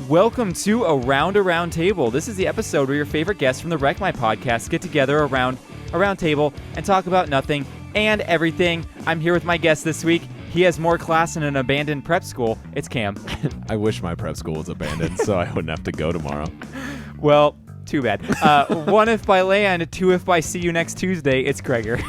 welcome to Around Table. This is the episode where your favorite guests from the Wreck My podcast get together around a round table and talk about nothing and everything. I'm here with my guest this week. He has more class in an abandoned prep school. It's Cam. I wish my prep school was abandoned so I wouldn't have to go tomorrow. Well, too bad. 1 if by land, 2 if by see you next Tuesday. It's Gregor.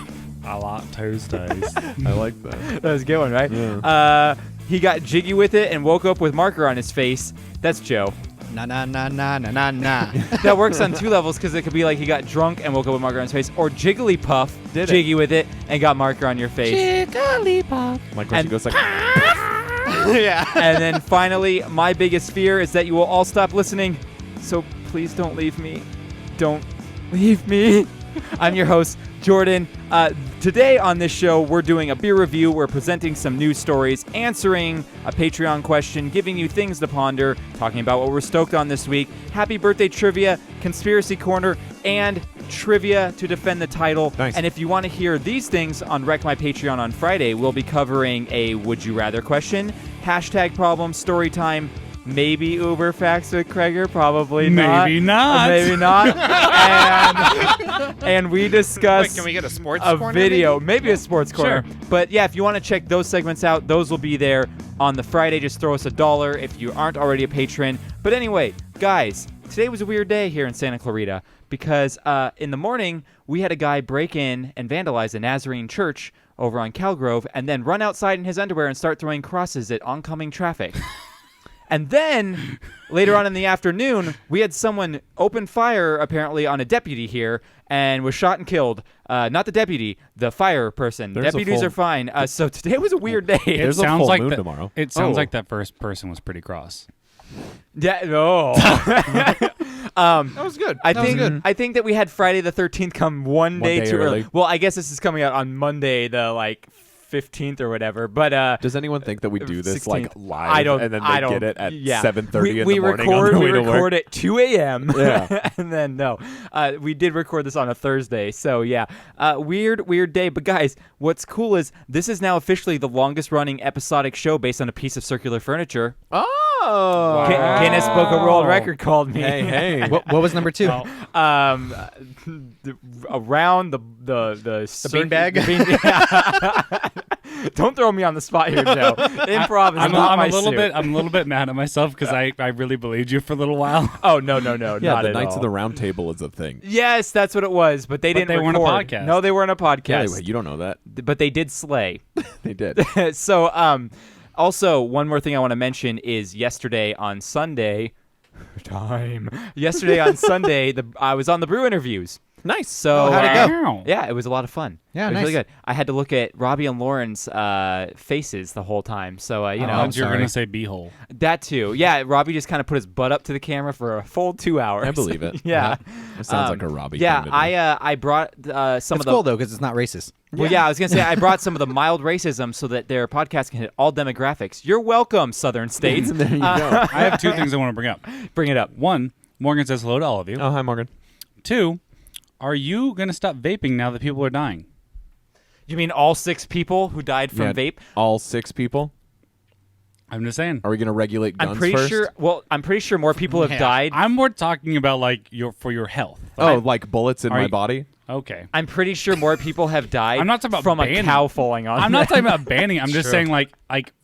I like Tuesdays. I like that. That was a good one, right? Yeah. He got jiggy with it and woke up with marker on his face. That's Joe. Na. That works on 2 levels because it could be like he got drunk and woke up with marker on his face, or Jigglypuff did jiggy with it and got marker on your face. Jigglypuff. Like when she goes like... Yeah. And then finally, my biggest fear is that you will all stop listening. So please don't leave me. Don't leave me. I'm your host, Jordan. Today on this show, we're doing a beer review. We're presenting some news stories, answering a Patreon question, giving you things to ponder, talking about what we're stoked on this week, happy birthday trivia, conspiracy corner, and trivia to defend the title. Nice. And if you want to hear these things on Wreck My Patreon on Friday, we'll be covering a Would You Rather question, hashtag problem, story time, maybe Uber facts with Kreger, probably not. Maybe not. Maybe not. and we discuss Wait, can we get a sports a corner, video, maybe a sports corner. Sure. But yeah, if you want to check those segments out, those will be there on the Friday. Just throw us $1 if you aren't already a patron. But anyway, guys, today was a weird day here in Santa Clarita because in the morning we had a guy break in and vandalize a Nazarene church over on Calgrove and then run outside in his underwear and start throwing crosses at oncoming traffic. And then, later on in the afternoon, we had someone open fire, apparently, on a deputy here and was shot and killed. Not the deputy, the fire person. Deputies are fine. So today was a weird day. There's a full moon tomorrow. It sounds like that first person was pretty cross. Yeah, no. That was good. I think that we had Friday the 13th come one day too early. early. Well, I guess this is coming out on Monday, the 15th or whatever. But Does anyone think that we do this 16th. live and then they get it at 7:30 in the morning record, on the way we to record work? at 2 a.m. Yeah. And then, no. We did record this on a Thursday. So, yeah. Weird day. But, guys, what's cool is this is now officially the longest-running episodic show based on a piece of circular furniture. Oh! Wow. Guinness Book of World Record called me. Hey. What was number 2? Around the beanbag? Don't throw me on the spot here, Joe. Improv is not my suit. I'm a little bit mad at myself because I really believed you for a little while. Oh, no, Yeah, not the at Knights all. of the Round Table is a thing. Yes, that's what it was, but they didn't they weren't a record. podcast. No, they weren't a podcast. Anyway, you don't know that. But they did slay. They did. So, also, one more thing I want to mention is yesterday on Sunday, I was on the Brew interviews. Nice. So how'd it go? Wow. Yeah, it was a lot of fun. Yeah, it was nice. really good. I had to look at Robbie and Lauren's faces the whole time. So, I you know, thought you were going to say beehole. that too. Yeah, Robbie just kind of put his butt up to the camera for a full 2 hours. I believe it. Yeah. It sounds like a Robbie Yeah, thing to do. I brought some It's of the... cool, though, because it's not racist. Well, yeah, I was going to say I brought some of the mild racism so that their podcast can hit all demographics. You're welcome, Southern states. There you go. I have 2 things I want to bring up. Bring it up. 1, Morgan says hello to all of you. Oh, hi, Morgan. 2, are you going to stop vaping now that people are dying? You mean all 6 people who died from vape? All 6 people? I'm just saying. Are we going to regulate guns I'm pretty first? sure. Well, I'm pretty sure more people have Yeah. died. I'm more talking about for your health. Like bullets in Are my you- body? Okay. I'm pretty sure more people have died. I'm not talking about from banning. a cow falling on. I'm not them. talking about banning. I'm just True. saying like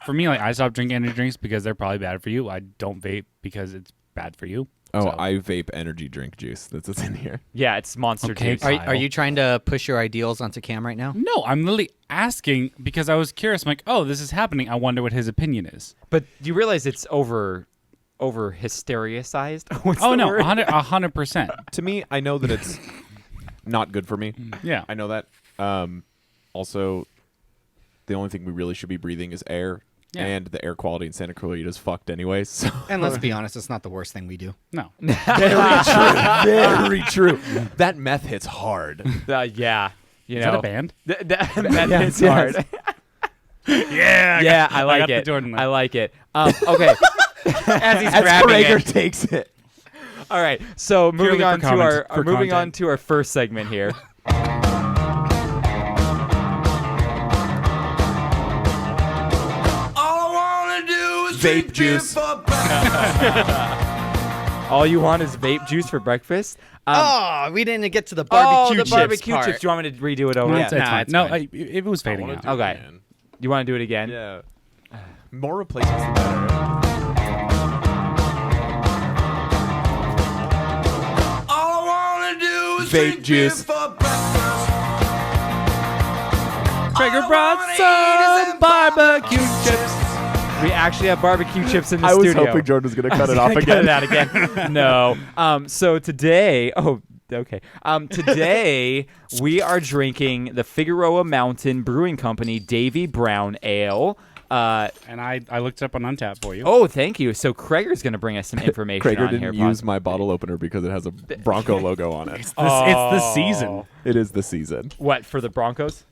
for me, like I stopped drinking energy drinks because they're probably bad for you. I don't vape because it's bad for you. Oh, So- I vape energy drink juice. That's what's in here. Yeah, it's monster Okay, juice. Kyle. Are you trying to push your ideals onto Cam right now? No, I'm literally asking because I was curious. I'm like, oh, this is happening. I wonder what his opinion is. But you realize it's over hysteria-sized? What's Oh the no, word? 100%. To me, I know that it's not good for me. Yeah. I know that. Also, the only thing we really should be breathing is air. Yeah. And the air quality in Santa Clarita is fucked anyway. So. And let's be honest, it's not the worst thing we do. No. Very true. That meth hits hard. Yeah. You Is know. that a band? That hits hard. Yeah. Yeah, I like got the it. Jordan I look. like it. Okay. As he's grabbing Prager it. takes it. All right. So moving Purely on for to comment- our for moving on content. to our first segment here. Vape juice. All you want is vape juice for breakfast? Oh, we didn't get to the Oh, barbecue the chips barbecue part. chips. Do you want me to redo it over? No, Yeah. it's Nah, fine. it's No, fine. it was fading out. Okay. You want to do it again? Yeah. More replacements the better. All I wanna do is Vape drink juice. beer for breakfast. Krager brought some barbecue chips. We actually have barbecue chips in the I was studio. hoping Jordan was going to cut it I off was again. gonna cut it out again. No. So today, okay. Today we are drinking the Figueroa Mountain Brewing Company Davey Brown Ale. And I looked it up on Untappd for you. Oh, thank you. So Krager's going to bring us some information Krager on here. didn't use my bottle opener because it has a Bronco logo on it. It's the season. It is the season. What, for the Broncos?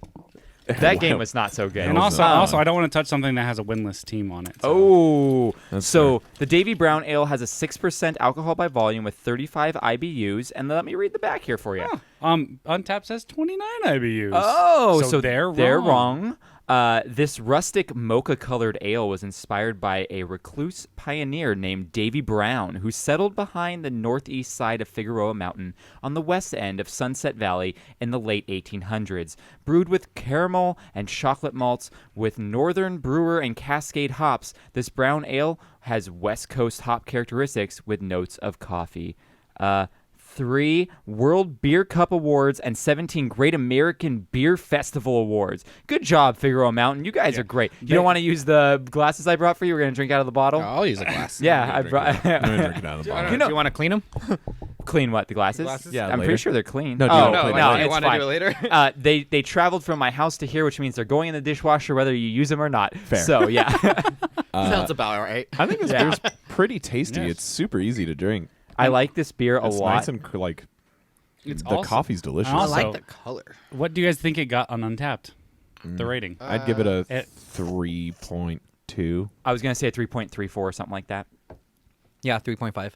That game was not so good. And also, I don't want to touch something that has a winless team on it. So. Oh, That's so the Davy Brown Ale has a 6% alcohol by volume with 35 IBUs, and let me read the back here for you. Untappd says 29 IBUs. Oh, so they're wrong. This rustic mocha-colored ale was inspired by a recluse pioneer named Davy Brown, who settled behind the northeast side of Figueroa Mountain on the west end of Sunset Valley in the late 1800s. Brewed with caramel and chocolate malts with Northern Brewer and Cascade hops, this brown ale has West Coast hop characteristics with notes of coffee. 3 World Beer Cup Awards and 17 Great American Beer Festival Awards. Good job, Figueroa Mountain. You guys are great. You don't want to use the glasses I brought for you? We're going to drink out of the bottle? I'll use a glass. Yeah, I brought... I'm going to drink it out of the bottle. You know- Do you want to clean them? Clean what? The glasses? Yeah, I'm later. pretty sure they're clean. No, oh, no, no, no, it's you want to fine. do it later? They traveled from my house to here, which means they're going in the dishwasher whether you use them or not. Fair. So, yeah. Sounds about right. I think this Yeah. beer's pretty tasty. Yes. It's super easy to drink. I like this beer a It's lot. nice and It's the also- coffee's delicious. I I also- like the color. What do you guys think it got on Untappd? The rating. I'd give it a it- 3.2. I was going to say a 3.34 or something like that. Yeah, 3.5.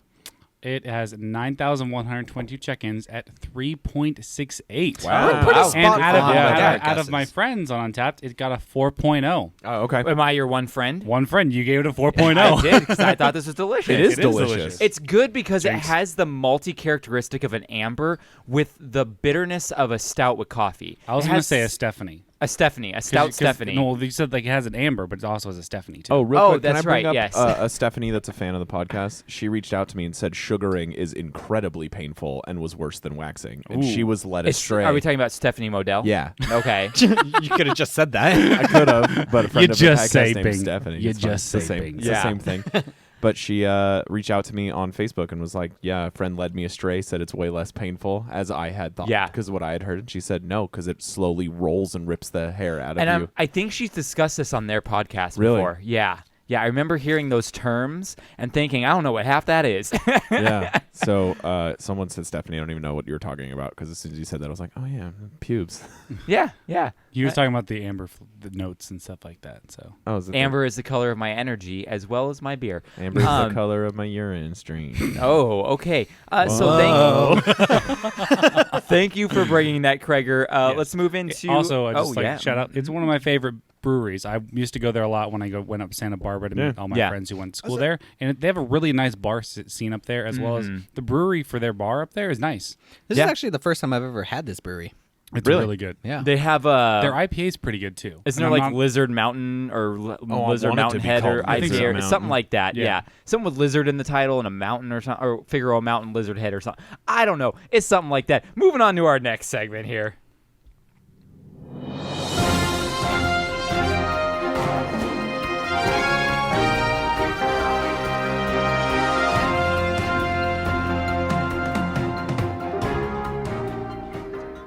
It has 9,122 check-ins at 3.68. Wow. We're pretty Wow. And spot out of, on yeah, with our out of my guesses. friends on Untappd, it got a 4.0. Oh, okay. Am I your one friend? One friend, you gave it a 4.0. I did because I thought this was delicious. It is It is delicious. delicious. It's good because Drinks. it has the malty characteristic of an amber with the bitterness of a stout with coffee. I was It going to has say a Stephanie. a Stephanie, a stout Stephanie. No, you said like it has an amber, but it also has a Stephanie too. Oh, real Oh, quick, can that's I bring right, up yes. a Stephanie that's a fan of the podcast? She reached out to me and said sugaring is incredibly painful and was worse than waxing. And she Ooh. was led It's- astray. Are we talking about Stephanie Modell? Yeah. Okay. You could have just said that. I could have, but a friend You of the just podcast say named Bing. Stephanie. You It's fine. just It's the say same. Bing. It's Yeah. the same thing. But she reached out to me on Facebook and was like, "Yeah, a friend led me astray. Said it's way less painful as I had thought. Yeah. because of what I had heard." And she said, "No, because it slowly rolls and rips the hair out of And you." I think she's discussed this on their podcast Really? before. Yeah. Yeah, I remember hearing those terms and thinking, I don't know what half that is. Yeah. So someone said, "Stephanie, I don't even know what you were talking about." Because as soon as you said that, I was like, "Oh yeah, pubes." Yeah, yeah. You was talking about the amber, the notes and stuff like that. So Oh, is it Amber is the color of my energy as well as my beer. Amber is Um, the color of my urine stream. Oh, okay. So thank you for bringing that, Krager. Let's move into also, just yeah. shout out. It's one of my favorite breweries. I used to go there a lot when I went up Santa Barbara to meet all my Yeah. friends who went to school there, and they have a really nice bar scene up there, as well as the brewery for their bar up there is nice. This Yeah. is actually the first time I've ever had this brewery. It's Really? really good. Yeah. They have Their IPA is pretty good too. Isn't And there I'm like not- Lizard Mountain or I Lizard want it to Mountain be Head or called Lizard IPA or Mountain. something like that? Yeah. Yeah. Something with Lizard in the title and a mountain or something, or Figueroa Mountain Lizard Head or something. I don't know. It's something like that. Moving on to our next segment here.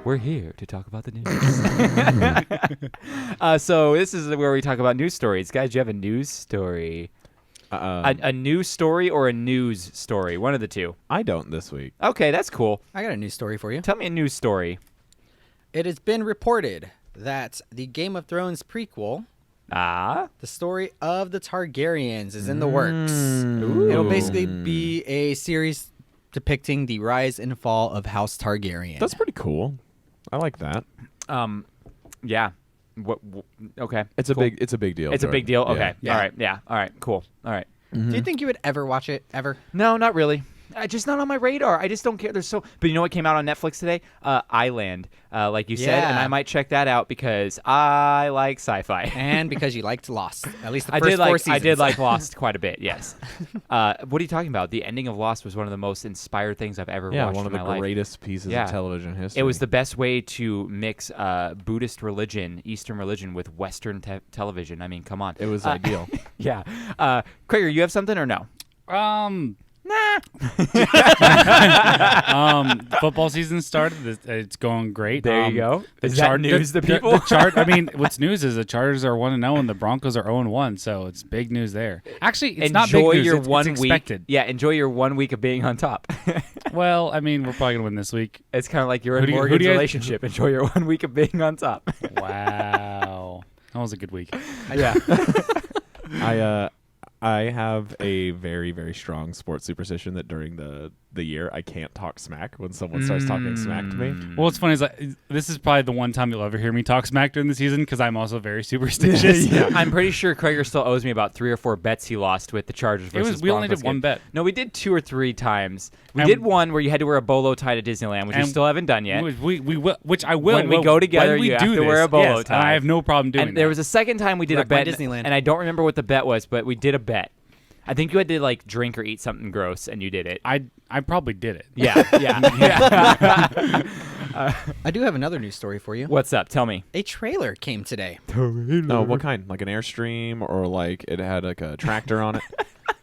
We're here to talk about the news. So this is where we talk about news stories. Guys, do you have a news story? A news story or a news story? One of the two. I don't this week. Okay, that's cool. I got a news story for you. Tell me a news story. It has been reported that the Game of Thrones prequel, Ah. the story of the Targaryens, is in the works. Ooh. It'll basically be a series depicting the rise and fall of House Targaryen. That's pretty cool. I like that. Yeah. Okay. It's cool. a big deal. It's a big deal. Yeah. Okay. Yeah. All right. Yeah. All right. Cool. All right. Do you think you would ever watch it ever? No, not really. Just not on my radar. I just don't care. There's so. But you know what came out on Netflix today? Island, like you said, and Yeah. I might check that out because I like sci-fi. And because you liked Lost, at least the I first did 4 like seasons. I did like Lost quite a bit. Yes. What are you talking about? The ending of Lost was one of the most inspired things I've ever Yeah, watched one of in the my life. greatest pieces Yeah. of television history. It was the best way to mix Buddhist religion, Eastern religion, with Western television. I mean, come on. It was ideal. Yeah. Krager, you have something or no? Football season started. It's going great. There you go. The Is that news to people? I mean, what's news is the Chargers are 1-0 and the Broncos are 0-1, so it's big news there. Actually, it's not big news. Your it's 1 expected. week. Yeah, enjoy your 1 week of being on top. Well, I mean, we're probably gonna win this week. It's kind of like you're Who in do you- who Morgan's do you- relationship. Enjoy your 1 week of being on top. Wow, that was a good week. Yeah. I have a very, very strong sports superstition that during the year I can't talk smack when someone starts talking smack to me. Well, what's funny is this is probably the one time you'll ever hear me talk smack during the season because I'm also very superstitious. I'm pretty sure Krager still owes me about 3 or 4 bets he lost with the Chargers versus We only Broncos did one game. bet. No, we did 2 or 3 times. We And- did one where you had to wear a bolo tie to Disneyland, which you And still haven't done yet. We will, which I will. When we go together, when we you do have to this, wear a bolo yes, tie. and I have no problem doing And there that. was a second time we did a Wreck my bet, Disneyland. and I don't remember what the bet was, but we did a bet. I think you had to like drink or eat something gross, and you did it. I probably did it. Yeah. I do have another news story for you. What's up? Tell me. A trailer came today. No, what kind? Like an Airstream or like it had like a tractor on it?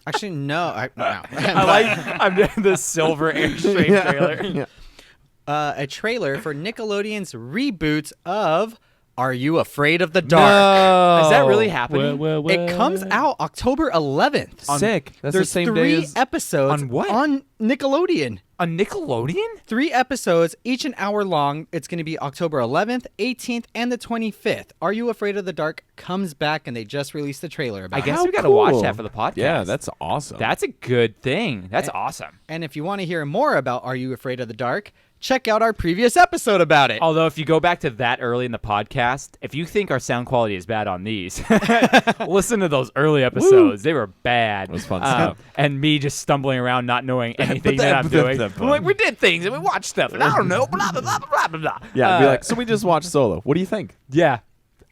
Actually, no. No. I'm doing the silver Airstream trailer. Yeah. A trailer for Nickelodeon's reboot of Are You Afraid of the Dark? Is that really happening? It comes out October 11th. Sick. That's There's the same 3 day as episodes On what? on Nickelodeon. On Nickelodeon? 3 episodes, each an hour long. It's going to be October 11th, 18th, and the 25th. Are You Afraid of the Dark comes back, and they just released the trailer about I guess it. we got to watch cool. that for the podcast. Yeah, that's awesome. That's a good thing. That's awesome. And if you want to hear more about Are You Afraid of the Dark, check out our previous episode about it. Although if you go back to that early in the podcast, if you think our sound quality is bad on these, listen to those early episodes. They were bad. It was fun stuff. And me just stumbling around not knowing anything that I'm doing. I'm like, we did things and we watched stuff and I don't know, blah, blah, blah, blah, blah, blah. Yeah, be like, so we just watched Solo. What do you think? Yeah.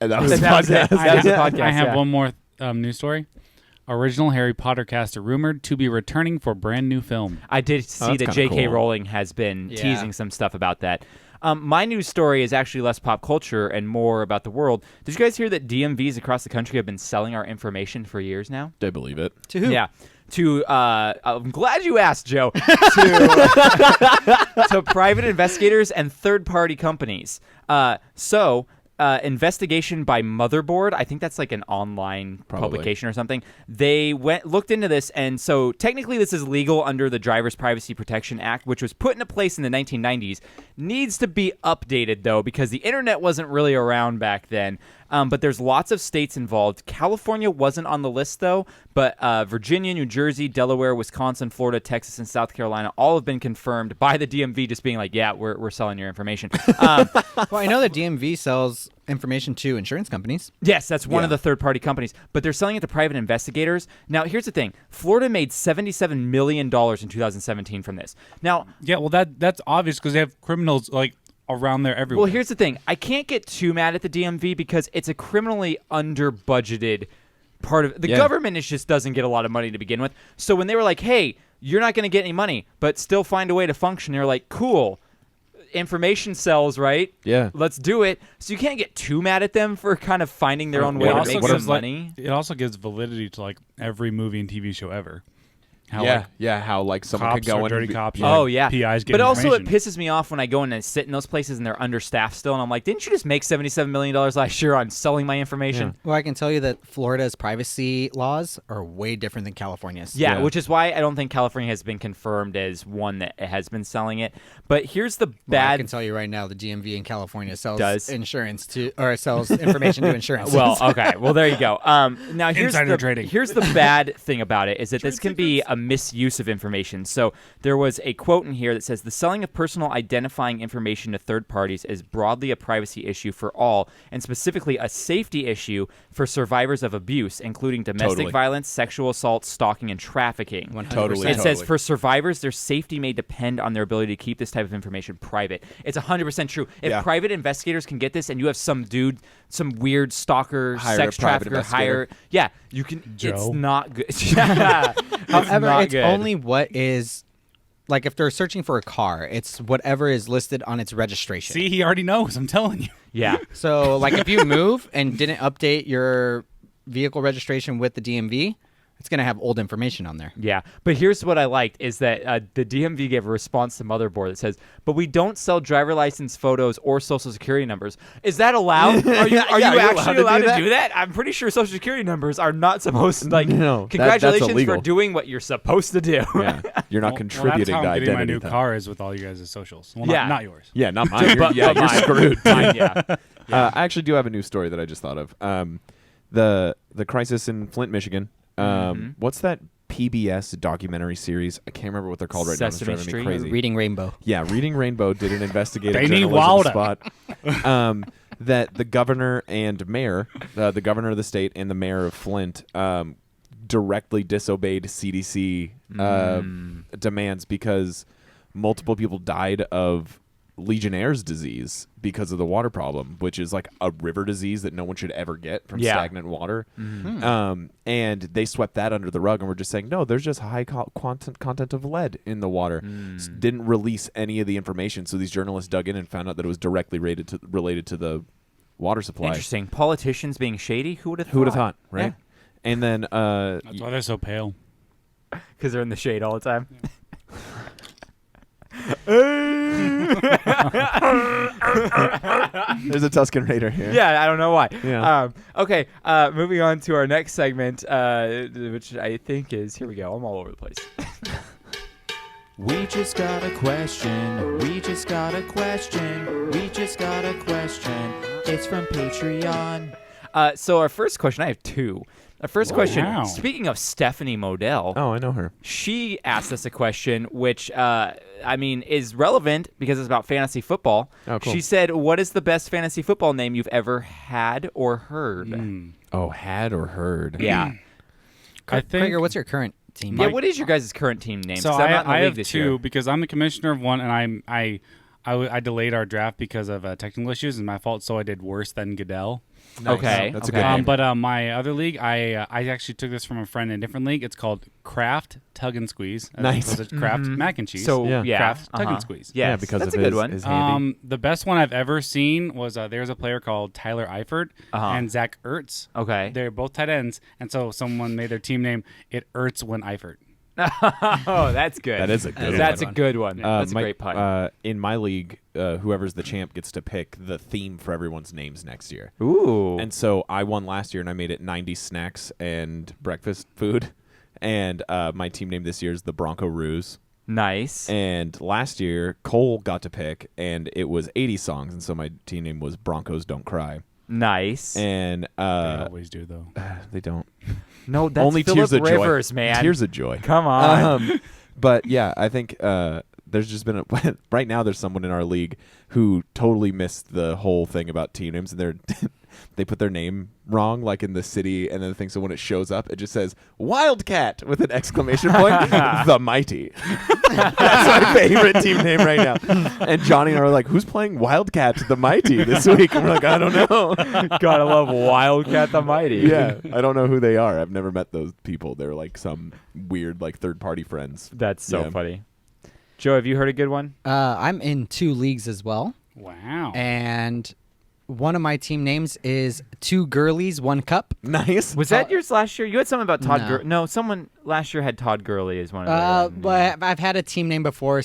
And that was the That was it. podcast. That was the podcast, I have yeah. one more news story. Original Harry Potter cast are rumored to be returning for brand new film. I did see that's that kinda J.K. cool. Rowling has been Yeah. teasing some stuff about that. My news story is actually less pop culture and more about the world. Did you guys hear that DMVs across the country have been selling our information for years now? I believe it. To who? Yeah. To I'm glad you asked, Joe. To private investigators and third-party companies. Investigation by Motherboard. I think that's like an online Probably. publication or something. They looked into this, and so technically this is legal under the Driver's Privacy Protection Act, which was put into place in the 1990s. Needs to be updated, though, because the internet wasn't really around back then. But there's lots of states involved. California wasn't on the list, though, but Virginia, New Jersey, Delaware, Wisconsin, Florida, Texas, and South Carolina all have been confirmed by the DMV just being like, yeah, we're selling your information. Well, I know that DMV sells information to insurance companies. Yes, that's one of the third-party companies, but they're selling it to private investigators. Now, here's the thing. Florida made $77 million in 2017 from this. Now, Yeah, well, that's obvious because they have criminals like around there everywhere. well, here's the thing. I can't get too mad at the DMV because it's a criminally under-budgeted part of the government. Just doesn't get a lot of money to begin with. So when they were like, hey, you're not going to get any money, but still find a way to function, they're like, cool. Information sells, right? Yeah. Let's do it. So you can't get too mad at them for kind of finding their own way It to also make gives, some like- money. it also gives validity to like every movie and TV show ever. How, Yeah, like, yeah. How like someone could cops go or in dirty and be- cops. Oh or yeah, PIs get but also it information. pisses me off when I go in and sit in those places and they're understaffed still, and I'm like, didn't you just make $77 million last year on selling my information? Well, I can tell you that Florida's privacy laws are way different than California's. Yeah, Yeah. which is why I don't think California has been confirmed as one that has been selling it. But here's the Well, I bad. can tell you right now, the DMV in California sells Does? insurance to, or sells information to insurance. Well, okay. Well, there you go. Now here's Insider the trading. here's the bad thing about it is that this can be a misuse of information. So there was a quote in here that says, the selling of personal identifying information to third parties is broadly a privacy issue for all, and specifically a safety issue for survivors of abuse, including domestic violence, sexual assault, stalking, and trafficking. 100%. It says, for survivors, their safety may depend on their ability to keep this type of information private. It's 100% true. If private investigators can get this, and you have some dude, some weird stalker, sex trafficker, you can. Joe. It's not good. However, it's good. only what is, like, if they're searching for a car, it's whatever is listed on its registration. See, he already knows. I'm telling you. Yeah. So, like, if you move and didn't update your vehicle registration with the DMV, it's going to have old information on there. Yeah, but here's what I liked is that the DMV gave a response to Motherboard that says, but we don't sell driver license photos or social security numbers. Is that allowed? Are you actually allowed to do that? I'm pretty sure social security numbers are not supposed to, like, No, congratulations that's for doing what you're supposed to do. Yeah. You're not contributing well, that's how to I'm getting identity. my new theft. car is with all you guys' socials. Well, Yeah. not yours. Yeah, not mine. But You're mine. screwed. Mine, yeah. I actually do have a new story that I just thought of. The crisis in Flint, Michigan. What's that PBS documentary series? I can't remember what they're called right now. It's Sesame driving me Street? crazy. Reading Rainbow. Yeah, Reading Rainbow did an investigative They need journalism Wilder. spot. That the governor and mayor, the governor of the state and the mayor of Flint, directly disobeyed CDC demands because multiple people died of Legionnaire's disease because of the water problem, which is like a river disease that no one should ever get from stagnant water. And they swept that under the rug and were just saying, no, there's just high content of lead in the water. Didn't release any of the information. So these journalists dug in and found out that it was directly related to the water supply. Interesting. Politicians being shady? Who would have thought? Who would have thought, right? And then That's why they're so pale. Because they're in the shade all the time. there's a Tuscan Raider here. Yeah, I don't know why. Yeah. Okay, moving on to our next segment, which I think is, here we go, I'm all over the place. We just got a question. We just got a question. We just got a question. It's from Patreon. So our first question, I have two. Our first question, wow. speaking of Stephanie Modell, Oh, I know her. she asked us a question which, is relevant because it's about fantasy football. Oh, cool. She said, what is the best fantasy football name you've ever had or heard? Oh, had or heard? Yeah. I think. Krieger, what's your current team? Yeah, what is your guys' current team name? So 'Cause I'm not in the I league have this two year. because I'm the commissioner of one, and I delayed our draft because of technical issues, and my fault. So I did worse than Goodell. Okay. That's a okay. good name. But my other league, I actually took this from a friend in a different league. It's called Kraft Tug and Squeeze. as Nice. opposed to Kraft Mac and Cheese. So, Yeah. yeah. Kraft Tug and Squeeze. Yes, Yeah, because that's of a good his, one. his handy. The best one I've ever seen was there's a player called Tyler Eifert and Zach Ertz. Okay. They're both tight ends, and so someone made their team name It Ertz when Eifert. Oh, that's good. That is a good That's one. a good one. That's a great pun. In my league, whoever's the champ gets to pick the theme for everyone's names next year. Ooh. And so I won last year, and I made it 90 snacks and breakfast food. And my team name this year is the Bronco Roos. Nice. And last year, Cole got to pick, and it was 80 songs. And so my team name was Broncos Don't Cry. Nice. And They always do, though. they don't. No, that's Only Phillip Tears of Rivers, Joy. man. Tears of Joy. Come on. But yeah, I think there's just been right now there's someone in our league who totally missed the whole thing about team names, and they put their name wrong, like in the city and then the thing. So when it shows up, it just says Wildcat with an exclamation point. The Mighty. That's my favorite team name right now. And Johnny and I are like, who's playing Wildcat the Mighty this week? And we're like, I don't know. Gotta love Wildcat the Mighty. Yeah, I don't know who they are. I've never met those people. They're like some weird like third-party friends. That's so Yeah. funny. Joe, have you heard a good one? I'm in 2 leagues as well, Wow. and one of my team names is 2 Girlies, 1 Cup. Nice. Was that yours last year? You had something about Todd No. Gurley. No, someone last year had Todd Gurley as one of their But I've had a team name before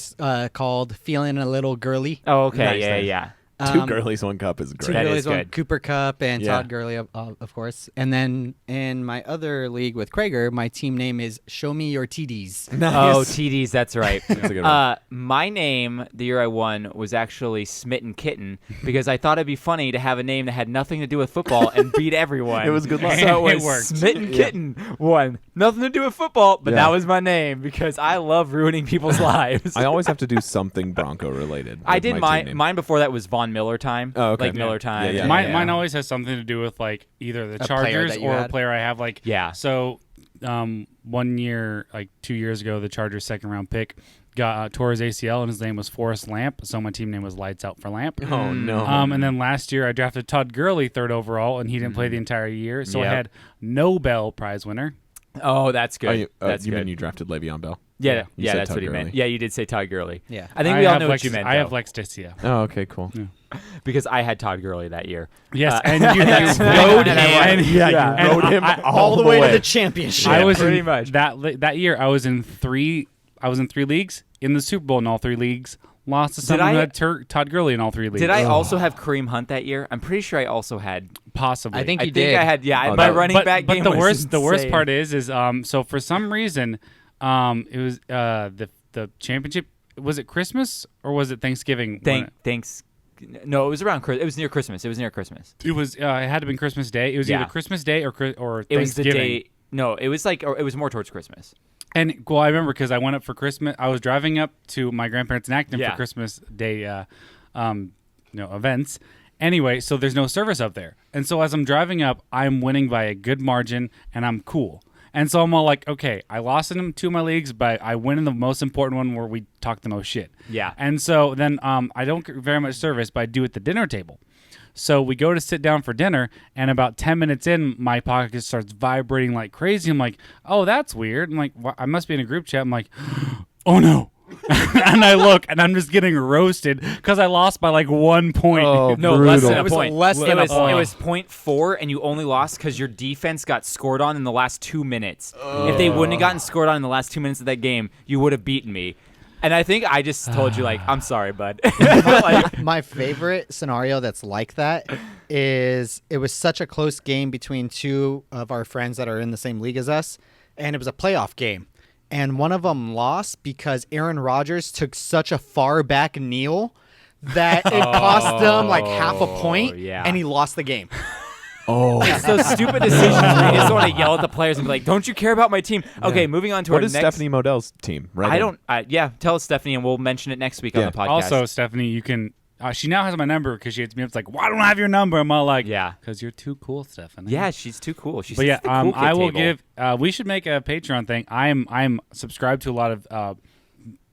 called Feeling a Little Girly. Oh, okay. Nice, yeah, nice. yeah. Two Girlies, One Cup is Two great. That Girlies, is one good. Cooper Cup, and Yeah. Todd Gurley, of course. And then in my other league with Krager, my team name is Show Me Your TDs. Oh, TDs, that's right. That's a good one. My name the year I won was actually Smitten Kitten because I thought it'd be funny to have a name that had nothing to do with football and beat everyone. It was good luck. So it It was worked. Smitten Kitten won. Nothing to do with football, but Yeah. that was my name because I love ruining people's lives. I always have to do something Bronco related. I with did my mine. team name. Mine before that was Von Miller time. Oh, okay. Like Miller Yeah. time. Yeah, yeah. Mine always has something to do with like either the A player Chargers that you or a had? player I have. Like Yeah. So, 1 year, like 2 years ago, the Chargers' second round pick got tore his ACL, and his name was Forrest Lamp. So my team name was Lights Out for Lamp. Oh no. And then last year I drafted Todd Gurley 3rd overall, and he didn't play the entire year. So I Yep. had Nobel Prize winner. Oh, that's good. Oh, you that's you good. mean you drafted Le'Veon Bell? Yeah, Yeah. You yeah, said that's Todd what he meant. Gurley. Yeah, you did say Todd Gurley. Yeah. I think we all know what Lex- you meant. I have though, Lexticia. Oh, okay, cool. because I had Todd Gurley that year. Yes, Uh, and you that's- rode him. and I won. And, Yeah, you and rode him All the way to the championship. I was pretty in, much. that year. I was in three leagues in the Super Bowl in all 3 leagues. Lost to someone I- who had Todd Gurley in all 3 leagues. Did I also have Kareem Hunt that year? I'm pretty sure I also had. Possibly? I think I you think did. I had. Yeah, Oh, my that- running back game. the was worst insane. part is so for some reason, it was the championship. Was it Christmas or was it Thanksgiving? Thanks. No, it was around. It was near Christmas. It was near Christmas. It was. It had to have been Christmas Day. It was Yeah. either Christmas Day or It was the Thanksgiving. day. No, it was like. Or it was more towards Christmas. And well, I remember because I went up for Christmas. I was driving up to my grandparents in Acton Yeah. for Christmas Day, events. Anyway, so there's no service up there, and so as I'm driving up, I'm winning by a good margin, and I'm cool. And so I'm all like, okay, I lost in 2 of my leagues, but I win in the most important one where we talk the most shit. Yeah. And so then I don't get very much service, but I do at the dinner table. So we go to sit down for dinner, and about 10 minutes in, my pocket starts vibrating like crazy. I'm like, oh, that's weird. I'm like, I must be in a group chat. I'm like, oh no. And I look, and I'm just getting roasted because I lost by like 1 point. Oh, No, brutal. less than It a was point. less than a point. It was 0.4, and you only lost because your defense got scored on in the last 2 minutes. If they wouldn't have gotten scored on in the last 2 minutes of that game, you would have beaten me. And I think I just told you, like, I'm sorry, bud. Like, My favorite scenario that's like that is it was such a close game between 2 of our friends that are in the same league as us, and it was a playoff game. And one of them lost because Aaron Rodgers took such a far back kneel that it cost them like half a point, yeah. and he lost the game. Oh, it's those stupid decisions where you just want to yell at the players and be like, don't you care about my team? Okay, moving on to what our is next. Stephanie Modell's team? Right. I don't. Yeah, tell us, Stephanie, and we'll mention it next week Yeah. on the podcast. Also, Stephanie, you can. She now has my number because she hits me up. It's like, why don't I have your number? I'm all like, Yeah. because you're too cool, Stephanie. yeah, she's too cool. She's But yeah, the cool kid I will table. give. We should make a Patreon thing. I'm subscribed to a lot of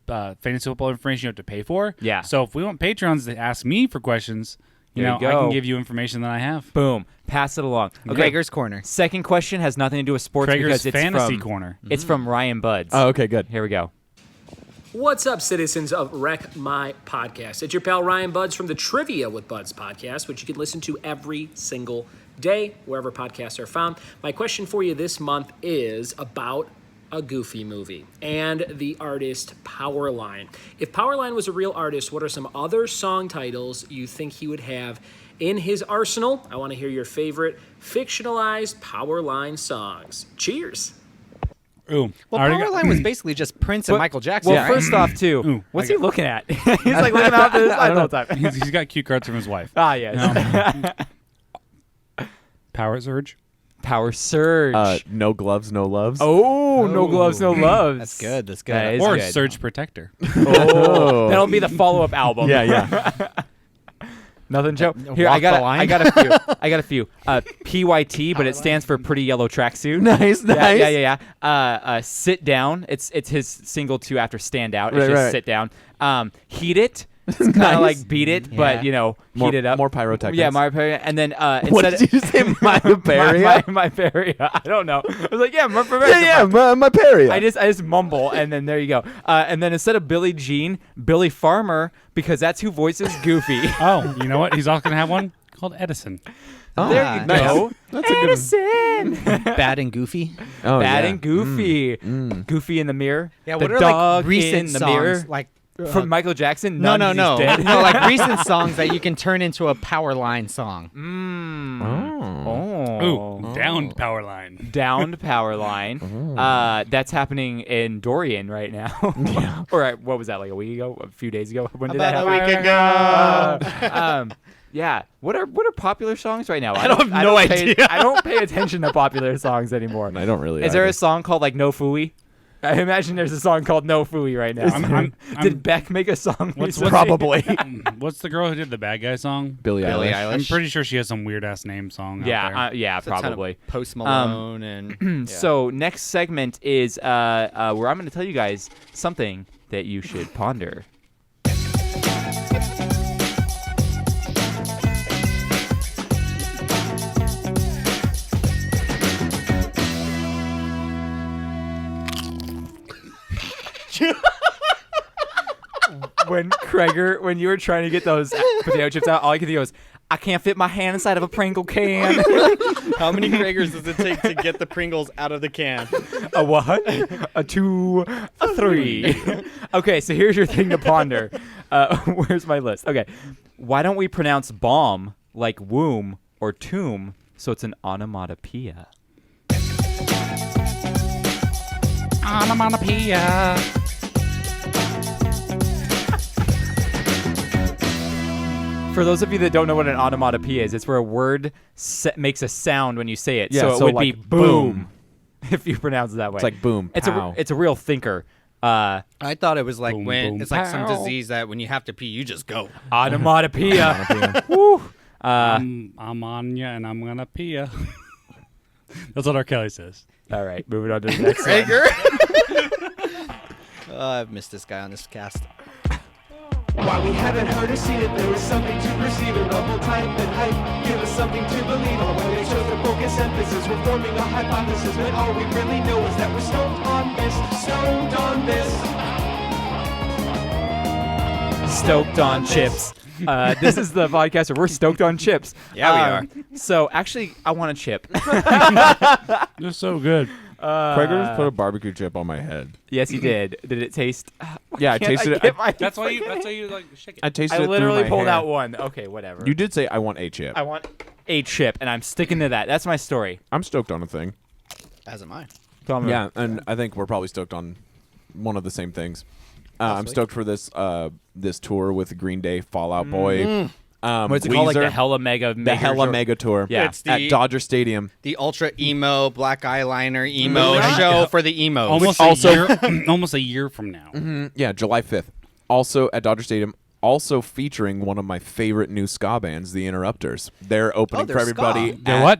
fantasy football information you have to pay for. Yeah. So if we want Patrons to ask me for questions, you There know, you I go. can give you information that I have. Boom, pass it along. Okay, Krager's Corner. second question has nothing to do with sports Traeger's because it's Fantasy from Corner. It's from Ryan Buds. Oh, okay, good. Here we go. What's up, citizens of Wreck My Podcast? It's your pal Ryan Buds from the Trivia with Buds podcast, which you can listen to every single day, wherever podcasts are found. My question for you this month is about a Goofy movie and the artist Powerline. If Powerline was a real artist, what are some other song titles you think he would have in his arsenal? I want to hear your favorite fictionalized Powerline songs. Cheers. Ooh. Well, I already got- Powerline was basically just Prince and Michael Jackson. Well, right? first off, too, Ooh, what's I he looking at? He's like looking out to the side the whole time. he's got cute cards from his wife. Ah, yes. Power Surge. Power Surge. No gloves, no loves. Oh, no gloves, no loves. That's good. That's good. That is Or good. Surge Protector. Oh, that'll be the follow-up album. Yeah, yeah. Nothing, Joe. Here, Walk I the got line. I got a few. I got a few. PYT, but it stands for Pretty Yellow Tracksuit. Nice, Yeah, nice. yeah. Sit Down. It's his single two after Stand Out. It's Right, just right. Sit Down. Heat It. It's kind of Nice. like Beat It, but Yeah. heat it up. More pyrotechnics. Yeah, my and then What instead did you say? My Paria? my Paria. I don't know. I was like, yeah, my Paria. Yeah, yeah, my Paria. I just mumble, and then there you go. And then instead of Billie Jean, Billy Farmer, because that's who voices Goofy. Oh, you know what? He's also going to have one called Edison. Oh, there you nice. go. That's a good Edison. Bad and Goofy. Oh, Bad yeah. and Goofy. Goofy in the mirror. Yeah, the what are dog like recent in the songs? mirror. Like From Michael Jackson? No, None, 'cause no, he's no. dead? No, like recent songs that you can turn into a power line song. Ooh, downed power line. Downed power line. That's happening in Dorian right now. Or what was that, like a week ago? A few days ago? When did that About happen? a week ago. Yeah. What are popular songs right now? I don't have no idea. I don't pay attention to popular songs anymore. I don't really. Is there either. a song called like No Fooey? I imagine there's a song called No Fooey right now. Did Beck make a song? recently? Probably What's the girl who did the bad guy song? Billie Eilish. I'm pretty sure she has some weird ass name song. out there. Yeah, It's a ton of probably. Post Malone and So next segment is where I'm going to tell you guys something that you should ponder. When you were trying to get those potato chips out, all I could think was, I can't fit my hand inside of a Pringle can. How many Kragers does it take to get the Pringles out of the can? A what? A 2, a 3. Okay, so here's your thing to ponder. Where's my list? Okay. Why don't we pronounce bomb like womb or tomb so it's an onomatopoeia? Onomatopoeia. For those of you that don't know what an onomatopoeia is, it's where a word makes a sound when you say it. Yeah, so it so would like be boom if you pronounce it that way. It's like boom. Pow. It's a real thinker. I thought it was like Boom, when boom, it's like some pow. disease that when you have to pee, you just go. Onomatopoeia. Woo. I'm on ya and I'm gonna pee ya. That's what R. Kelly says. All right, moving on to the next one. Krager. I've missed this guy on this cast. Why we haven't heard or seen it, there is something to perceive. A novel type and hype, give us something to believe on. When they chose to focus emphasis, we're forming a hypothesis. But all we really know is that we're stoked on this, stoked on this. Stoked on chips. This is the podcast where we're stoked on chips. Yeah, we are. So actually, I want a chip. They're so good. Krager just put a barbecue chip on my head. Yes, he did. Did it taste? Yeah, I tasted it. That's why you like shake it. I tasted I it literally through my pulled hair. out one. Okay, whatever. You did say I want a chip. I want a chip, and I'm sticking to that. That's my story. I'm stoked on a thing. As am I. Tell me. Yeah, and I think we're probably stoked on one of the same things. I'm Possibly. stoked for this tour with Green Day, Fall Out Boy. What's it called? Like the Weezer, Hella Mega. the Hella Mega Tour. Yeah. It's the- at Dodger Stadium. The ultra emo, black eyeliner emo Yeah. show for the emos. Almost also- a year. Almost a year from now. Yeah, July 5th. Also at Dodger Stadium. Also featuring one of my favorite new ska bands, the Interrupters. They're opening they're for everybody. ska. They're at- what?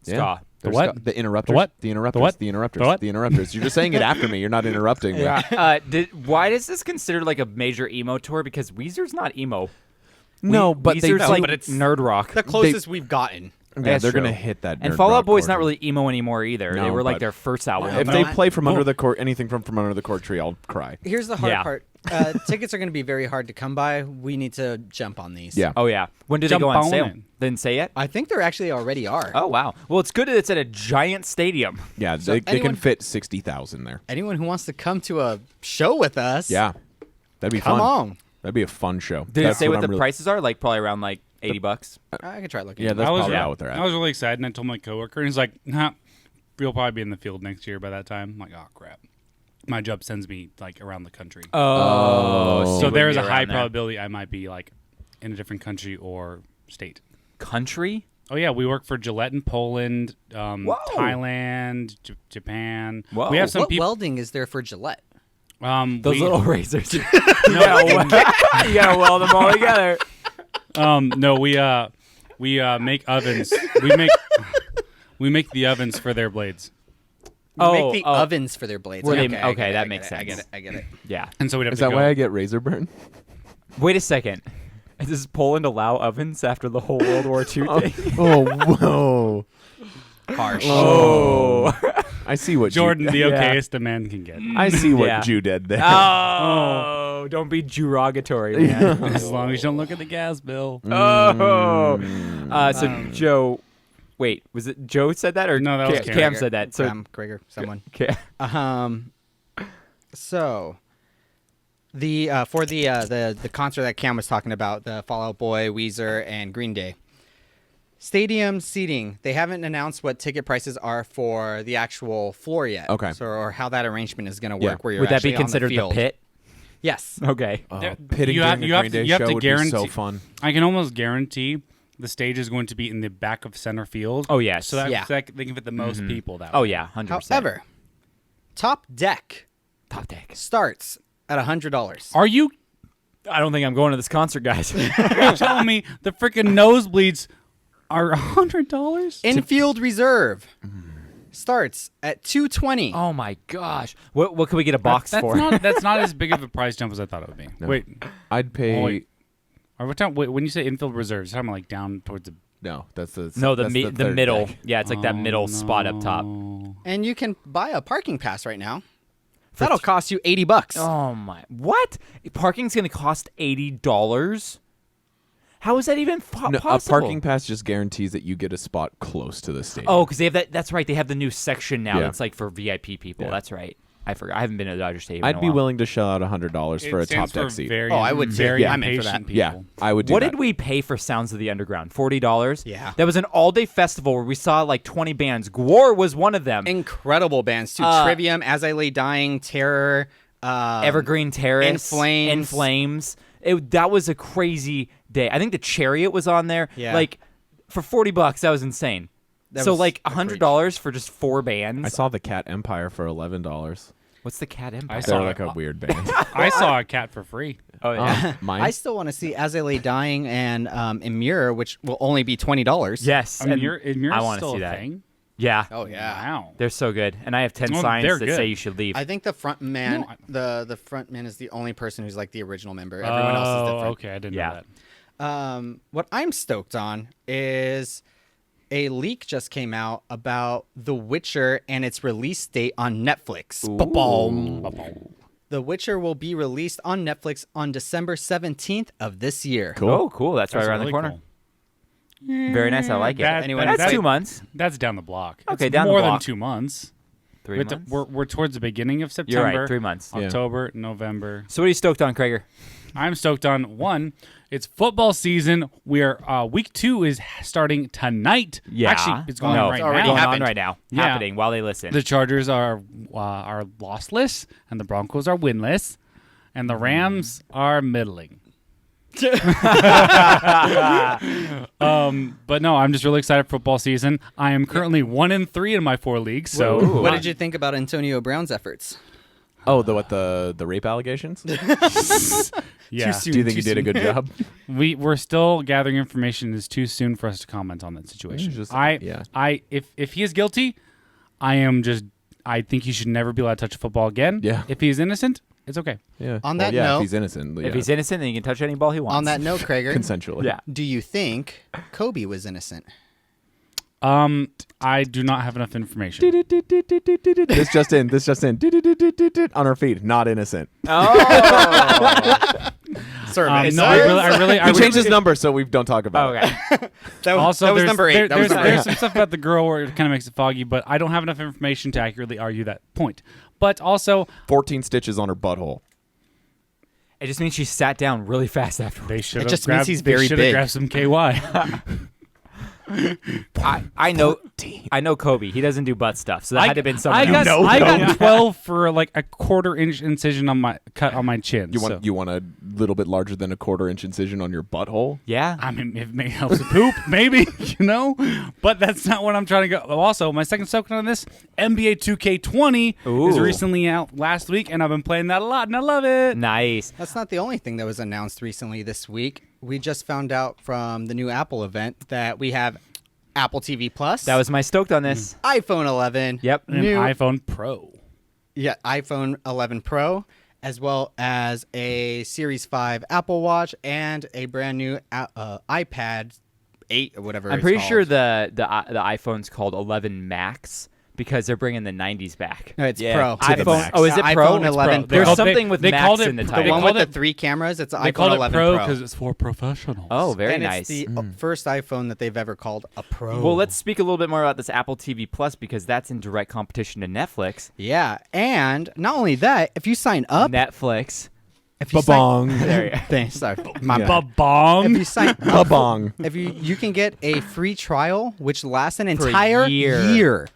Ska. Yeah. The They're what? ska. The Interrupters. The what? The Interrupters. The what? The Interrupters. The what? The Interrupters. You're just saying it after me. You're not interrupting me. Yeah. Why is this considered like a major emo tour? Because Weezer's not emo. No, but they Weezer's like but it's nerd rock. the closest we've gotten. Yeah, That's they're true. gonna hit that. And nerd Fall rock Out Boy's not chord. really emo anymore either. They No, were like but- their first album. If No, they I- play from under Well- the court, anything from under the court tree, I'll cry. Here's the hard Yeah. part. Tickets are going to be very hard to come by. We need to jump on these. Yeah. Oh yeah. When did Jump they go on on sale? it. Didn't say yet. I think there actually already are. Oh wow. Well, it's good that it's at a giant stadium. Yeah, So they can anyone- fit 60,000 there. Anyone who wants to come to a show with us, Yeah, that'd be come fun. on. That'd be a fun show. Did That's it say what I'm the really- prices are? Like probably around like $80. I could try looking. Yeah, at that's I was probably out what they're I at. was really excited, and I told my coworker, and he's like, "Nah, you'll probably be in the field next year by that time." I'm like, "Oh crap." My job sends me like around the country. Oh. So there's a around high there. probability I might be like in a different country or state. Country? Oh yeah, we work for Gillette in Poland, Thailand, Japan. Whoa. We have some what people. welding is there for Gillette? Those we- little razors. you gotta weld them all together. No, we make ovens. We make the ovens for their blades, We make the ovens for their blades. Were they- I okay, get it, that I makes get it, sense. I get it. Yeah. and so we'd have Is to that go. why I get razor burn? Wait a second. Does Poland allow ovens after the whole World War II thing? Oh, whoa. Harsh. Oh. I see what Jordan, the Yeah. okayest a man can get, I see what Yeah. Jew did there. Oh, don't be derogatory, man. as long as you don't look at the gas bill. Oh. So Joe, wait, was it Joe said that or No, that was Cam Cam. said that? So Krager, someone. Cam. So For the concert that Cam was talking about, the Fall Out Boy, Weezer, and Green Day. Stadium seating. They haven't announced what ticket prices are for the actual floor yet. Okay. So, or how that arrangement is going to Yeah. work. Where you're Would that be actually on considered the field. pit? Yes. Okay. Pitting you have- during you a have Green to- Day you have show to would be so guarantee- fun. I can almost guarantee the stage is going to be in the back of center field. Oh, yes. So that, Yeah. so that they can fit the most people that Oh way. yeah, 100%. However, top deck top deck. starts at $100. Are you I don't think I'm going to this concert, guys. telling me the freaking nosebleeds are $100? Infield reserve starts at $220. Oh my gosh. What can we get a box that's for? That's not as big of a price jump as I thought it would be. No. Wait, I'd pay. wait. Or what time? Wait, when you say infield reserves, you're talking like down towards the. No, that's the No, the that's the third middle. deck. Yeah, it's like that middle spot up top. And you can buy a parking pass right now. That'll cost you $80. Oh my! What? Parking's gonna cost $80? How is that even No, a possible? parking pass just guarantees that you get a spot close to the stadium. Oh, because they have that. That's right. They have the new section now. Yeah. That's like for VIP people. Yeah. That's right. I forgot. I haven't been to Dodger Stadium. I'd in a be while. willing to shell out $100 for a top deck seat. Very, Oh, I would too. Very Yeah, I'm in for that. impatient Yeah, people. I would do What that. did we pay for Sounds of the Underground? $40. Yeah. That was an all-day festival where we saw like 20 bands. Gwar was one of them. Incredible bands too. Trivium, As I Lay Dying, Terror, Evergreen Terrace, In Flames. In Flames. That was a crazy day. I think the Chariot was on there. Yeah. Like for $40, that was insane. That So was like a $100 for just 4 bands. I saw the Cat Empire for $11. What's the Cat Empire? I They're saw like a weird band. I saw a cat for free. Oh yeah. Mine. I still want to see As I Lay Dying and Emir, which will only be $20. Yes. I mean, and you're I want to still see a that. thing. Yeah. Oh yeah. Wow. They're so good. And I have 10 Well, signs they're that good. say you should leave. I think the front man, the front man is the only person who's like the original member. Everyone else is different. Okay, I didn't Yeah. know that. What I'm stoked on is a leak just came out about The Witcher and its release date on Netflix. Ba-boom. The Witcher will be released on Netflix on December 17th of this year. Cool. Oh, cool. That's right That's around really the corner. cool. Very nice. I like it. Anyone That's who's 2 like- months. That's down the block. Okay, It's down the more than block. 2 months. 3 months. We're towards the beginning of You're September. right. 3 months. Yeah. October, November. So what are you stoked on, Krager? I'm stoked on one. It's football season. We're week 2 is starting tonight. Yeah. Actually, it's going no, on right it's already now. going happened. on right now. Yeah. Happening while they listen. The Chargers are lossless, and the Broncos are winless, and the Rams are middling. But no, I'm just really excited for football season. I am currently 1-3 in my 4 leagues. So Ooh. What did you think about Antonio Brown's efforts? Oh, the rape allegations? yeah, soon. Do you think he did a good job? we're still gathering information. It's too soon for us to comment on that situation. Just- I yeah. If he is guilty, I think he should never be allowed to touch a football again. Yeah. If he is innocent, it's okay. Yeah. On Well, that yeah, note- if he's innocent. If he's innocent, then he can touch any ball he wants. On that note, Krager, consensually. Yeah. do you think Kobe was innocent? I do not have enough information. This just in. On our feet. Not innocent. Oh. Survey. No, I really He changed his number, so we don't talk about it. okay. that was, Also, that was there's, number 8. there- that was there's, number there's 8. some stuff about the girl where it kind of makes it foggy, but I don't have enough information to accurately argue that point. But also, 14 stitches on her butthole. It just means she sat down really fast after. they should have just means grabbed, he's they very should have big. grabbed some KY. I know Kobe. He doesn't do butt stuff, so that had to have been something I else. got 12 for like a 1/4 inch incision on my cut on my chin. You want a little bit larger than a 1/4 inch incision on your butthole? Yeah. I mean, if it helps to poop, maybe, but that's not what I'm trying to go. Also, my second soak on this, NBA 2K20 is Ooh. recently out last week, and I've been playing that a lot, and I love it. Nice. That's not the only thing that was announced recently this week. We just found out from the new Apple event that we have Apple TV Plus. That was my stoked on this. iPhone 11. Yep. An New iPhone Pro. iPhone 11 Pro, as well as a Series 5 Apple Watch and a brand new iPad 8 or whatever. I'm it's pretty called. sure the iPhone's called 11 Max because they're bringing the 90s back. No, it's yeah. Pro. To the iPhone. max. Oh, is it Yeah, Pro? iPhone 11 It's Pro. There's Pro. something with they Max called it- in the they title. the one called with it- the 3 cameras. It's an They iPhone called it 11 Pro Pro because it's for professionals. Oh, very and nice. it's the first iPhone that they've ever called a Pro. Well, let's speak a little bit more about this Apple TV Plus because that's in direct competition to Netflix. Yeah, and not only that, if you sign up, Netflix. If you sign- Ba-bong. There you go. Thanks. Sorry. My Yeah. bad. Ba-bong. If you sign up Ba-bong. if you can get a free trial which lasts an For a entire year.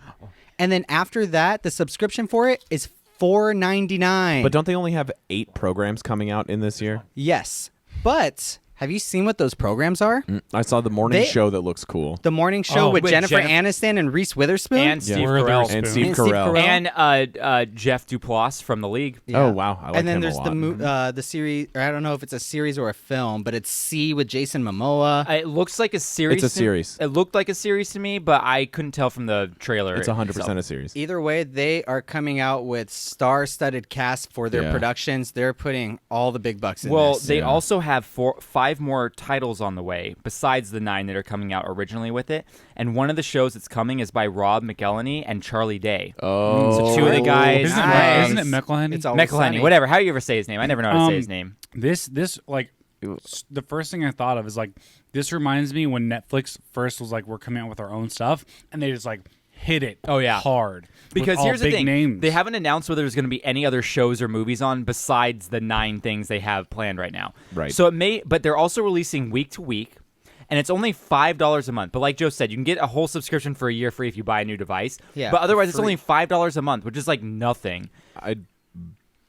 and then after that the subscription for it is $4.99. But don't they only have 8 programs coming out in this year? Yes, but have you seen what those programs are? I saw the morning They- show that looks cool. The morning show Oh, with with Jennifer Jennifer- Aniston and Reese Witherspoon. And Steve Witherspoon. Carell. And Steve And Steve Carell. Carell. And Jeff Duplass from The League. Yeah. Oh, wow. I like and then him there's a lot. the series. Or I don't know if it's a series or a film, but it's C with Jason Momoa. It looks like a series. It's a series. It looked like a series to me, but I couldn't tell from the trailer. It's 100% itself. a series. Either way, they are coming out with star-studded cast for their Yeah. productions. They're putting all the big bucks in Well, this. they Yeah. also have 5 more titles on the way, besides the 9 that are coming out originally with it. And one of the shows that's coming is by Rob McElhenney and Charlie Day. Oh. So 2 of the guys. Isn't it, Nice. isn't it McElhenney? It's always McElhenney, Sunny. whatever. How you ever say his name? I never know how to say his name. This like the first thing I thought of is like this reminds me when Netflix first was like we're coming out with our own stuff and they just like hit it hard Because with all here's the big thing. names. They haven't announced whether there's going to be any other shows or movies on besides the 9 things they have planned right now. Right. So it may, but they're also releasing week to week. And it's only $5 a month. But like Joe said, you can get a whole subscription for a year free if you buy a new device. Yeah, But otherwise, it's free. only $5 a month, which is like nothing. I'd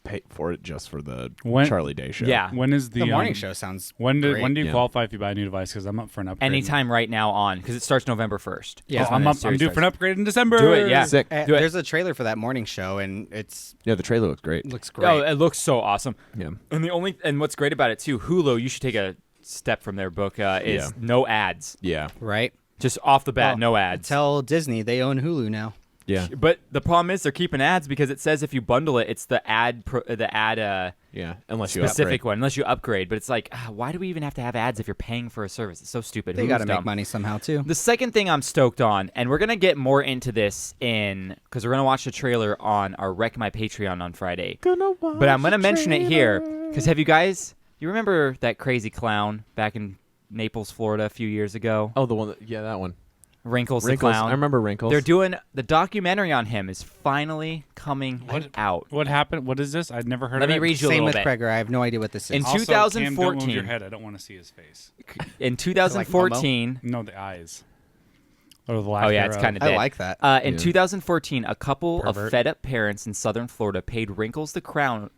pay for it just for the When- Charlie Day show. Yeah. when is the The morning show sounds When do great. you Yeah. qualify if you buy a new device? Because I'm up for an upgrade. Anytime right now on, because it starts November 1st. Yeah. That's when I'm the up. I'm series due for an starts. upgrade in December. Do it, yeah. Sick. Do it. There's a trailer for that morning show, and Yeah, the trailer looks great. looks great. Oh, it looks so awesome. Yeah. And what's great about it too, Hulu, you should take a step from their book, is Yeah. no ads. Yeah. right? Just off the bat, Well, no ads. Tell Disney they own Hulu now. Yeah. But the problem is they're keeping ads because it says if you bundle it, it's the ad Yeah. Unless you specific upgrade. one, unless you upgrade. But it's like, why do we even have to have ads if you're paying for a service? It's so stupid. They Hulu's got to make dumb. money somehow too. The second thing I'm stoked on, and we're gonna get more into this because we're gonna watch the trailer on our Wreck My Patreon on Friday. But I'm gonna mention it here because you remember that crazy clown back in Naples, Florida, a few years ago? Oh, the one. That one. Wrinkles the Wrinkles. Clown. I remember Wrinkles. They're doing the documentary on him is finally coming out. What happened? What is this? I'd never heard Let of me it. read you a Same little with bit. Kreger. I have no idea what this is. In Also, 2014. Cam, don't move your head. I don't want to see his face. In 2014. No, the eyes. Or the lack Oh yeah, it's thereof. kind of I dead. like that. In Yeah. 2014, a couple of Pervert. fed-up parents in southern Florida paid Wrinkles the clown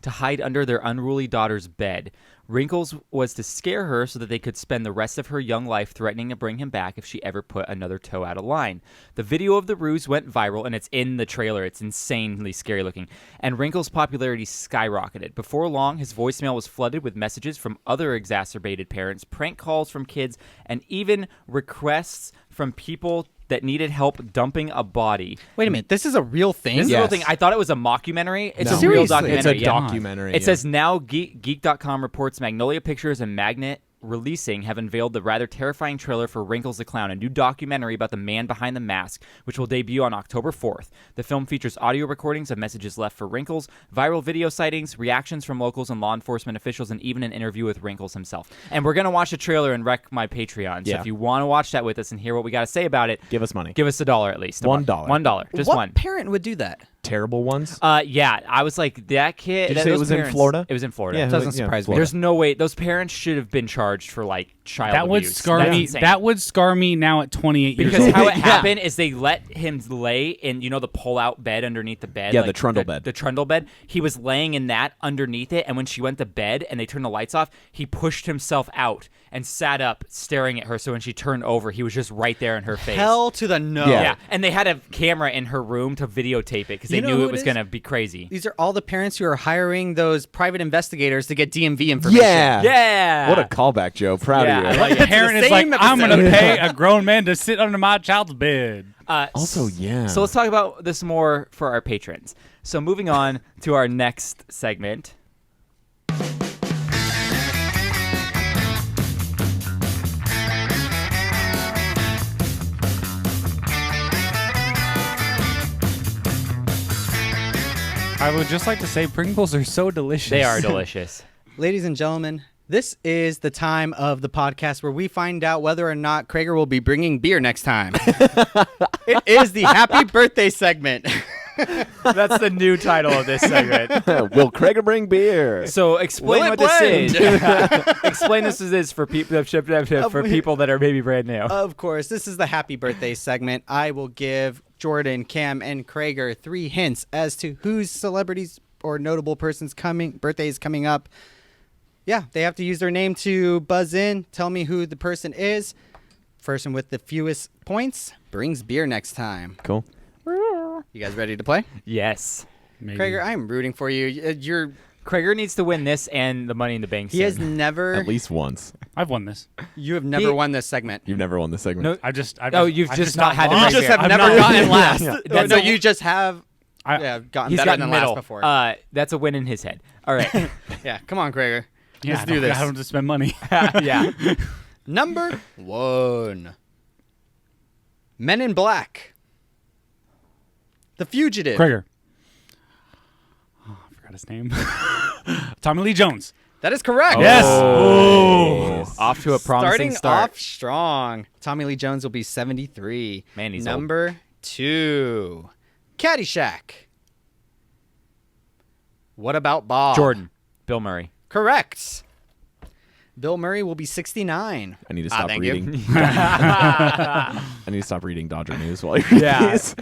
to hide under their unruly daughter's bed. Wrinkles was to scare her so that they could spend the rest of her young life threatening to bring him back if she ever put another toe out of line. The video of the ruse went viral, and it's in the trailer. It's insanely scary looking. And Wrinkles' popularity skyrocketed. Before long, his voicemail was flooded with messages from other exacerbated parents, prank calls from kids, and even requests from people that needed help dumping a body. Wait a minute. This is a real thing? This is a real Yes. thing. I thought it was a mockumentary. It's No. a real Seriously? documentary. It's a yeah. documentary. It yeah. says now Geek.com reports Magnolia Pictures and Magnet Releasing have unveiled the rather terrifying trailer for Wrinkles the Clown, a new documentary about the man behind the mask, which will debut on October 4th. The film features audio recordings of messages left for Wrinkles, viral video sightings, reactions from locals and law enforcement officials, and even an interview with Wrinkles himself. And we're going to watch the trailer and wreck my Patreon. So Yeah. if you want to watch that with us and hear what we got to say about it, Give us money. give us $1 at least. $1. $1. Just what one. parent would do that? Terrible ones. Yeah, I was like, that kid. Did you say those it was in parents- Florida? It was in Florida. Yeah, Doesn't surprise me. Florida. There's no way those parents should have been charged for like child That would abuse. scar That's me. insane. That would scar me now at 28 years because old. how it Yeah. happened is they let him lay in, the pull-out bed underneath the bed. Yeah, like the trundle bed. The trundle bed. He was laying in that underneath it, and when she went to bed and they turned the lights off, he pushed himself out and sat up staring at her. So when she turned over, he was just right there in her face. Hell to the no. Yeah, and they had a camera in her room to videotape it because they You know knew who it it was is? going to be crazy. These are all the parents who are hiring those private investigators to get DMV information. Yeah. Yeah. What a callback, Joe. Proud Yeah, of I you. like Like a parent is like, same I'm going to episode. pay a grown man to sit under my child's bed. Also, yeah. So let's talk about this more for our patrons. So moving on to our next segment. I would just like to say Pringles are so delicious. They are delicious. Ladies and gentlemen, this is the time of the podcast where we find out whether or not Krager will be bringing beer next time. It is the happy birthday segment. That's the new title of this segment. Will Craig bring beer? So explain Will what it this is. Explain this is for people that are maybe brand new. Of course, this is the happy birthday segment. I will give Jordan, Cam, and Krager 3 hints as to whose celebrities or notable person's birthday is coming up. Yeah, they have to use their name to buzz in, tell me who the person is. Person with the fewest points brings beer next time. Cool. You guys ready to play? Yes. Maybe. Krager, I'm rooting for you. Krager needs to win this and the Money in the Bank. He has soon. never. At least once. I've won this. You have never won this segment. You've never won this segment. No, I've just not had to lost. break You just beer. have I've never not- gotten last. Yeah. That's No, a- you just have. I- Gotten He's better gotten than middle. last before. That's a win in his head. All right. Yeah, come on, Krager. Yeah, Let's do this. I don't have to spend money. Yeah. Number 1. Men in Black. The Fugitive. Krager. Oh, I forgot his name. Tommy Lee Jones. That is correct. Yes. Oh. Off to a promising Starting start. off strong. Tommy Lee Jones will be 73. Man, he's old. Number 2. Caddyshack. What about Bob? Jordan. Bill Murray. Correct. Bill Murray will be 69. I need to stop thank you. reading. I need to stop reading Dodger news while you're Yeah. these.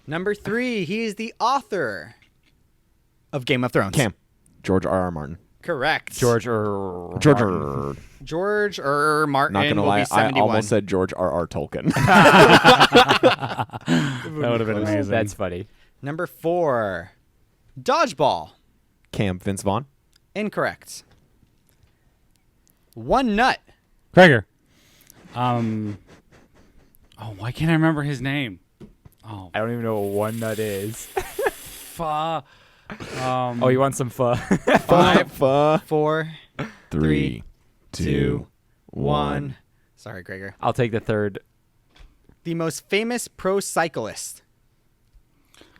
Number 3. He is the author of Game of Thrones. Cam. George R.R. Martin. Correct. George George R. Martin Not gonna will lie, be 71. I almost said George R.R. Tolkien. That would have been amazing. That's funny. Number 4. Dodgeball. Cam. Vince Vaughn. Incorrect. One Nut. Krager. Oh, why can't I remember his name? Oh, I don't even know what one nut is. fuck. Oh, you want some pho? 5, Fuh. 4, 3, 2, 2, 1. 1. Sorry, Krager. I'll take the third. The most famous pro cyclist.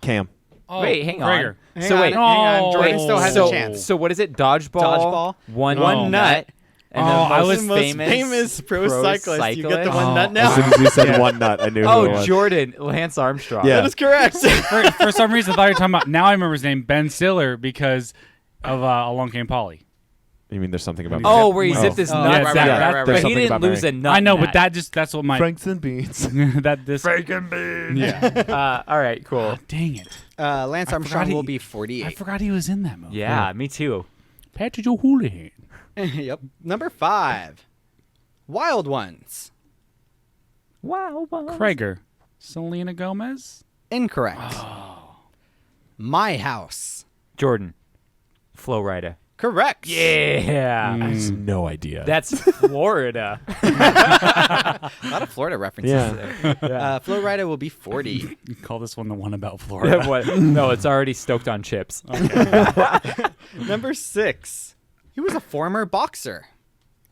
Cam. Oh, Wait, hang on. Krager. Hang So on, wait. hang on. Oh. Jordan still has so, a chance. So what is it? Dodgeball. Dodgeball. One One nut. And Oh, the I most was most famous, famous pro cyclist. You get the one Oh. nut As now. soon as you said one nut, I knew who it Oh, was. Jordan. Lance Armstrong. Yeah. That is correct. For some reason, I thought you were talking about. Now I remember his name, Ben Stiller, because of Along Came Polly. You mean there's something about Oh, where he Oh. zipped his Oh, nuts right, right, out. right, right, But right. he Something didn't about lose Mary. a nut. I know, in but that's what my Franks and beans. that this. Franken beans. Yeah. All right, cool. Dang it! Lance Armstrong he- will be I 48. forgot he was in that movie. Yeah, me too. Patrick O'Houlihan. Yep. Number 5. Wild Ones. Wow. Krager. Selena Gomez. Incorrect. Oh. My House. Jordan. Flow Rida. Correct. Yeah. I have no idea. That's Florida. A lot of Florida references Yeah. there. Flo Rida will be 40. You call this one the one about Florida. What? No, it's already stoked on chips. Number 6. He was a former boxer.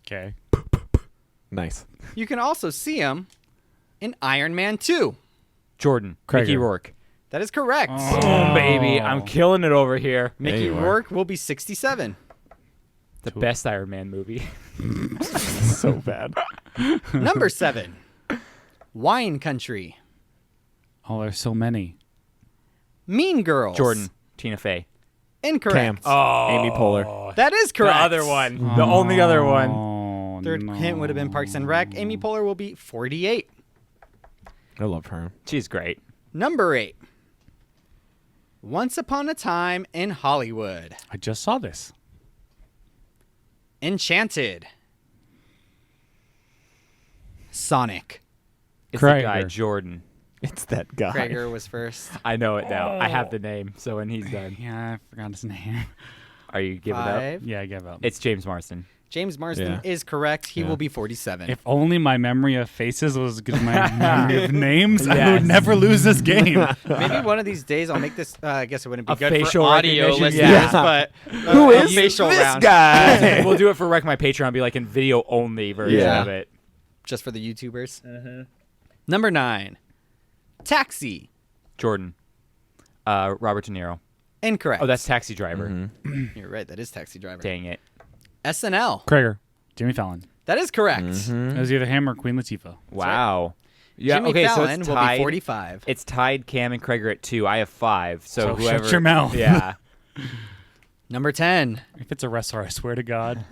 Okay. Nice. You can also see him in Iron Man 2. Jordan. Krager. Mickey Rourke. That is correct. Boom, baby. I'm killing it over here. Mickey you are. Rourke will be 67. The best Iron Man movie. So bad. Number 7. Wine Country. Oh, there's so many. Mean Girls. Jordan. Tina Fey. Incorrect. Oh. Amy Poehler. That is The correct. other one. The only other one. Oh, Third no. hint would have been Parks and Rec. Amy Poehler will be 48. I love her. She's great. Number 8. Once Upon a Time in Hollywood. I just saw this. Enchanted. Sonic. It's the Krager. guy, Jordan. It's that guy. Krager was first. I know it now. I have the name. So when he's done. Yeah, I forgot his name. Are you giving up? 5. Yeah, I gave up. It's James Marsden. James Marsden Yeah. is correct. He Yeah. will be 47. If only my memory of faces was as good as my memory of names, I Yes. would never lose this game. Maybe one of these days I'll make this. I guess it wouldn't be A good facial for audio recognition, listeners, yeah. but Who a is facial this round guy? We'll do it for Wreck My Patreon. Be like in video only version Yeah. of it. just for the YouTubers? Number 9. Taxi. Jordan. Robert De Niro. Incorrect. Oh, that's Taxi Driver. You're right. That is Taxi Driver. Dang it. SNL. Krager. Jimmy Fallon. That is correct. It was either him or Queen Latifah. Wow. Yeah. Jimmy Okay. So Fallon it's will tied. be 45. It's tied Cam and Krager at 2. I have 5. So So whoever. shut your mouth. Yeah. Number 10, If it's a wrestler, I swear to God.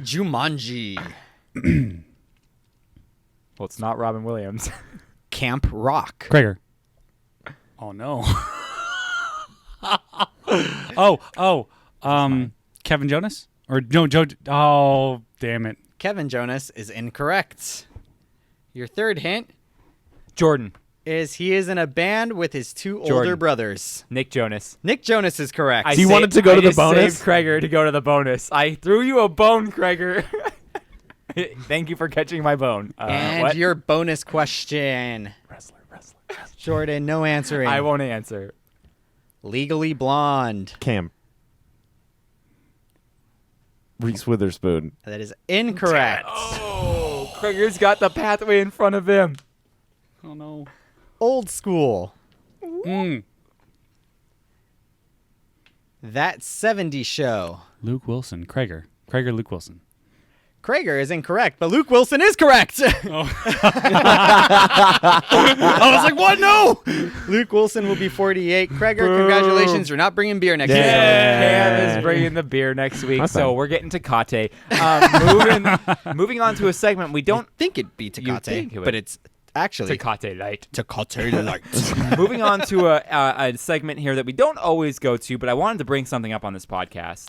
Jumanji. Well, it's not Robin Williams. Camp Rock. Krager. Oh no. Kevin Jonas or no Joe? Oh, damn it. Kevin Jonas is incorrect. Your third hint Jordan. is he is in a band with his 2 older Jordan. brothers. Nick Jonas. Nick Jonas is correct. He wanted to go to the just bonus? saved Krager to go to the bonus. I threw you a bone, Krager. Thank you for catching my bone. and what? your bonus question. Wrestler. Jordan, no answering. I won't answer. Legally Blonde. Cam. Reese Witherspoon. That is incorrect. Oh, Krager's got the pathway in front of him. Oh no. Old School. Mm. That 70s Show. Luke Wilson. Krager. Luke Wilson. Krager is incorrect, but Luke Wilson is correct. I was like, what? No. Luke Wilson will be 48. Krager, congratulations. You're not bringing beer next Yeah. week. Cam is bringing the beer next week, That's so fine. we're getting Tecate. Moving on to a segment we don't Think it'd be You think Tecate, it would. but it's actually Tecate Light. Tecate Light. Moving on to a segment here that we don't always go to, but I wanted to bring something up on this podcast.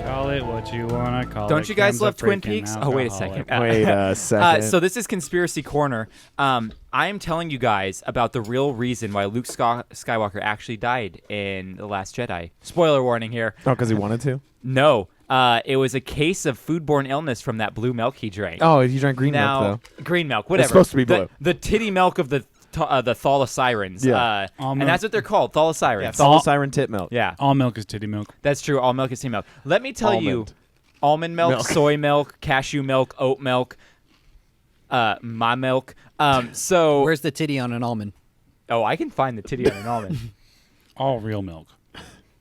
Call it what you wanna call it. Don't you guys Cam's a love Twin freaking Peaks? Oh, wait a alcoholic. second. Wait a second. So this is Conspiracy Corner. I am telling you guys about the real reason why Luke Skywalker actually died in The Last Jedi. Spoiler warning here. Oh, because he wanted to? No, it was a case of foodborne illness from that blue milk he drank. Oh, he drank green now, milk, though. green milk, whatever. supposed to be blue. The titty milk of the Thalasirens. Yeah. And that's what they're called, Thalasirens. Yeah, It's all siren tit milk. Yeah, All milk is titty milk. that's true. All milk is tea milk. Let me tell you, Almond. almond milk, Milk. soy milk, cashew milk, oat milk, my milk. So, Where's the titty on an almond? I can find the titty on an almond. All real milk.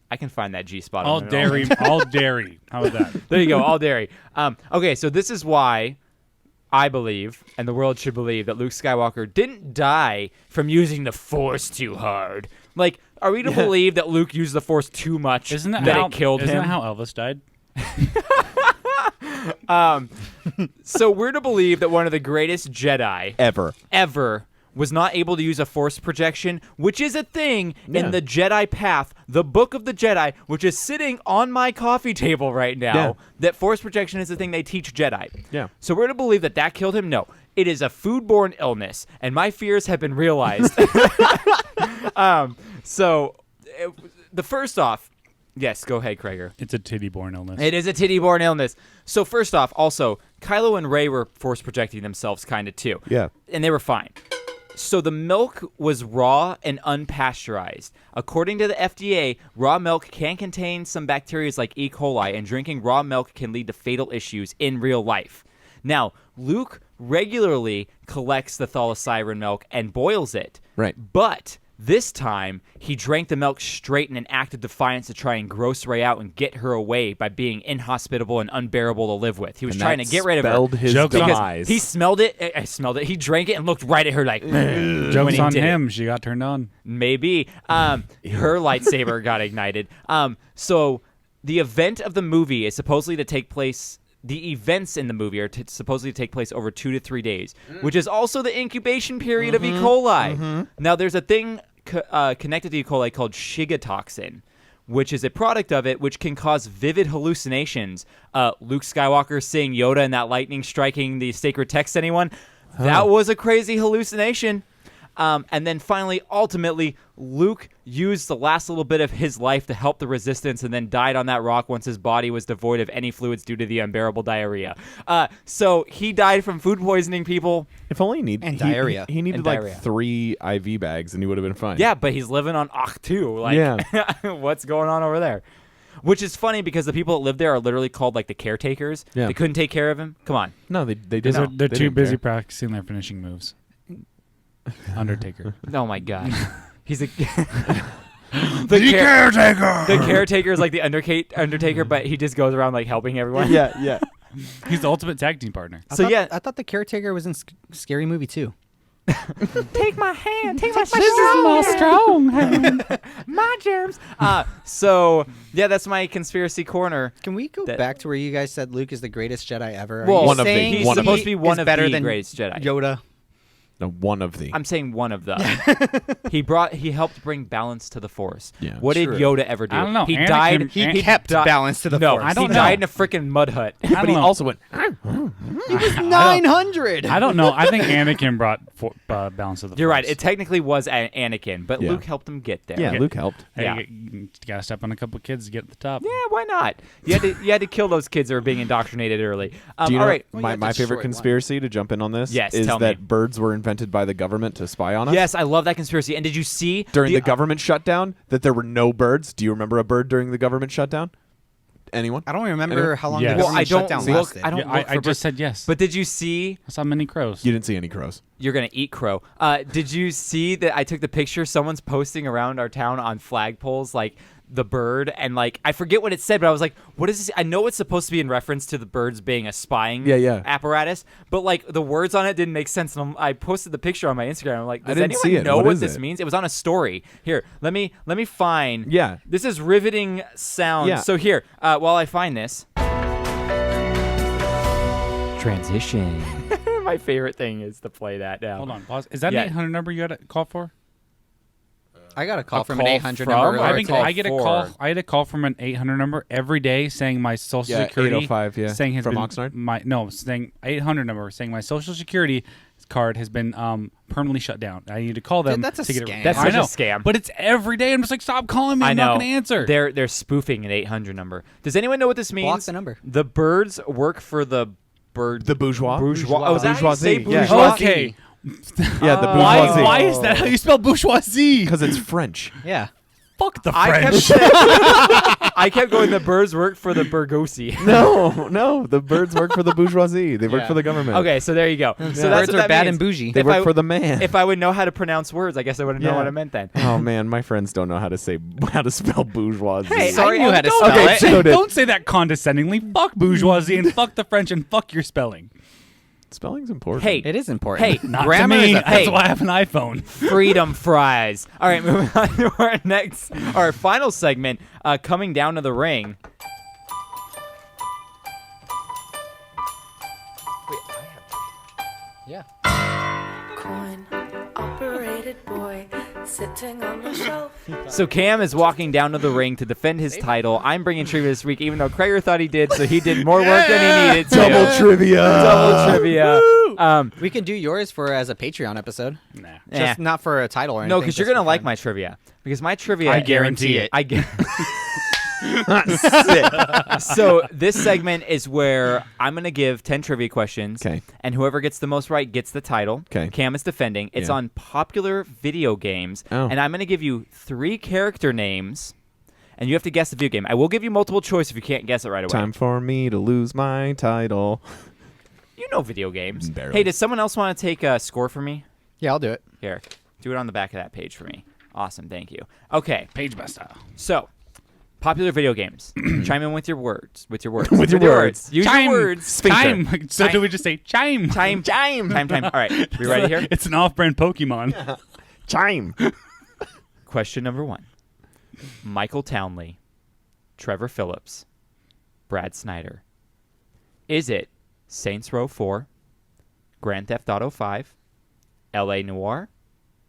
I can find that G spot. All on an almond. dairy. All dairy. How about that? There you go, all dairy. Okay, so this is why I believe, and the world should believe, that Luke Skywalker didn't die from using the Force too hard. Like, are we to believe that Luke used the Force too much Isn't that, that how, it killed isn't him? that how Elvis died? So we're to believe that one of the greatest Jedi Ever. was not able to use a Force projection, which is a thing Yeah. in the Jedi Path, the Book of the Jedi, which is sitting on my coffee table right now, Yeah. that Force projection is the thing they teach Jedi. Yeah. So we're to believe that that killed him? No. It is a foodborne illness, and my fears have been realized. The first off, yes, go ahead, Krager. It's a titty-born illness. It is a titty-borne illness. So first off, also, Kylo and Rey were Force projecting themselves kind of too. Yeah. And they were fine. So the milk was raw and unpasteurized. According to the FDA, raw milk can contain some bacteria like E. coli, and drinking raw milk can lead to fatal issues in real life. Now, Luke regularly collects the Thalasiren milk and boils it. Right. But this time, he drank the milk straight in an act of defiance to try and gross Rey out and get her away by being inhospitable and unbearable to live with. He was And trying that to get rid of her. spelled his Joke's on- demise. He smelled it. I smelled it. He drank it and looked right at her like, when Joke's he on did it. him. She got turned on. Maybe. Her lightsaber got ignited. So the event of the movie is supposedly to take place. The events in the movie are supposedly to take place over 2 to 3 days, which is also the incubation period of E. coli. Now, there's a thing connected to E. coli called shigatoxin, which is a product of it which can cause vivid hallucinations. Luke Skywalker seeing Yoda and that lightning striking the sacred text, anyone? That was a crazy hallucination. And then finally, ultimately, Luke used the last little bit of his life to help the Resistance and then died on that rock once his body was devoid of any fluids due to the unbearable diarrhea. So he died from food poisoning people. If only he needed And diarrhea. He needed And like diarrhea. 3 IV bags, and he would have been fine. Yeah, but he's living on Ahch-2. Like, Yeah. what's going on over there? Which is funny because the people that live there are literally called like the caretakers. Yeah. They couldn't take care of him. Come on. No, they They're, didn't. they're They too didn't busy care. practicing their finishing moves. Undertaker. Oh my God. He's a. The caretaker. The caretaker is like the Undertaker, but he just goes around like helping everyone. yeah. He's the ultimate tag team partner. I thought the caretaker was in Scary Movie too. Take my hand. Take my strong hand. my germs. So yeah, that's my conspiracy corner. Can we go back to where you guys said Luke is the greatest Jedi ever? Are Well, you one of the- saying He's one of supposed he to be one is of better the than greatest Jedi. Yoda. No, one of the. I'm saying one of the. He helped bring balance to the Force. Yeah. What did True. Yoda ever do? I don't know. He Anakin- died. He kept balance to the No, Force. I don't he know. died in a freaking mud hut. I but don't he know. also went. He was 900. I don't know. I think Anakin brought balance to the You're right. Force. It technically was Anakin, but Yeah. Luke helped him get there. Yeah, Luke helped. Hey, Yeah. you gotta step on a couple kids to get to the top. Yeah, why not? You had to kill those kids that were being indoctrinated early. Do you know all right. Well, you have to my favorite destroy one. conspiracy to jump in on this Yes, is tell that me. birds were invented by the government to spy on us? Yes, I love that conspiracy. And did you see During the government shutdown, that there were no birds. Do you remember a bird during the government shutdown? Anyone? I don't remember Anyway? how long Yes. the Well, government shutdown look. lasted. I don't Yeah, look I for just said yes. But did you see? I saw many crows. You didn't see any crows. You're gonna eat crow. Did you see that I took the picture? Someone's posting around our town on flagpoles, like the bird, and like I forget what it said, but I was like, "What is this?" I know it's supposed to be in reference to the birds being a spying apparatus, but like the words on it didn't make sense. And I posted the picture on my Instagram. I'm like, I does didn't anyone see it. know What what is this it? means? It was on a story. Here, let me find. Yeah. This is riveting sound. Yeah. So here, while I find this. Transition. My favorite thing is to play that now. Hold on, pause. Is that Yeah. an 800 number you got to call for? I got a call A from call an 800 from? number. Or I a think call I get a for? call. I had a call from an 800 number every day saying my social Yeah, security 805, yeah. saying has From been Oxnard? saying 800 number saying my social security card has been permanently shut down. I need to call them. Dude, that's a to get scam. it. That's I such a know, scam. but it's every day. I'm just like, stop calling me. I I'm know. not gonna answer. They're spoofing an 800 number. Does anyone know what this means? Block the number. The birds work for the bird. The bourgeois. bourgeois. Oh, is that how you say Bourgeoisie, yeah. bourgeoisie? Okay. Yeah, the Why? bourgeoisie. Why is that how you spell bourgeoisie? Because it's French. Yeah. Fuck the I kept, French. saying, I kept going, the birds work for the Burgosi. No. The birds work for the bourgeoisie. They work Yeah. for the government. Okay, so there you go. So that's Birds what are that bad means. and bougie. They If work I- for the man. If I would know how to pronounce words, I guess I would know Yeah. what I meant then. Oh man, my friends don't know how to spell bourgeoisie. Hey, Sorry, I knew how to don't, spell Okay, it. so did- don't say that condescendingly. Fuck bourgeoisie and fuck the French and fuck your spelling. Spelling's important. Hey, It is important. Hey, Not Grammar to me. is a That's hey. why I have an iPhone. freedom fries. All right, moving on to our final segment, coming down to the ring. Yeah. Coin operated boy sitting on the shelf. So Cam is walking down to the ring to defend his title. I'm bringing trivia this week, even though Krager thought he did, so he did more work than he needed to. Double trivia. Double trivia. We can do yours as a Patreon episode. Nah. Just not for a title or anything. No, because you're just gonna for like fun. my trivia. Because my trivia, I guarantee it. I get. So this segment is where I'm gonna give 10 trivia questions. 'Kay. And whoever gets the most right gets the title. 'Kay. Cam is defending. It's Yeah. on popular video games. Oh. And I'm gonna give you 3 character names, and you have to guess the video game. I will give you multiple choice if you can't guess it right away. Time for me to lose my title. You know video games. Barely. Hey, does someone else want to take a score for me? Yeah, I'll do it. Here, do it on the back of that page for me. Awesome, thank you. Okay, Page buster. so popular video games. Chime in with your words. With your words. With your words. Use Chime. your words. Chime. So do we just say chime? Time. All right, we ready here? It's an off-brand Pokemon. Chime. Question number 1. Michael Townley, Trevor Phillips, Brad Snyder. Is it Saints Row 4, Grand Theft Auto 5, L.A. Noire,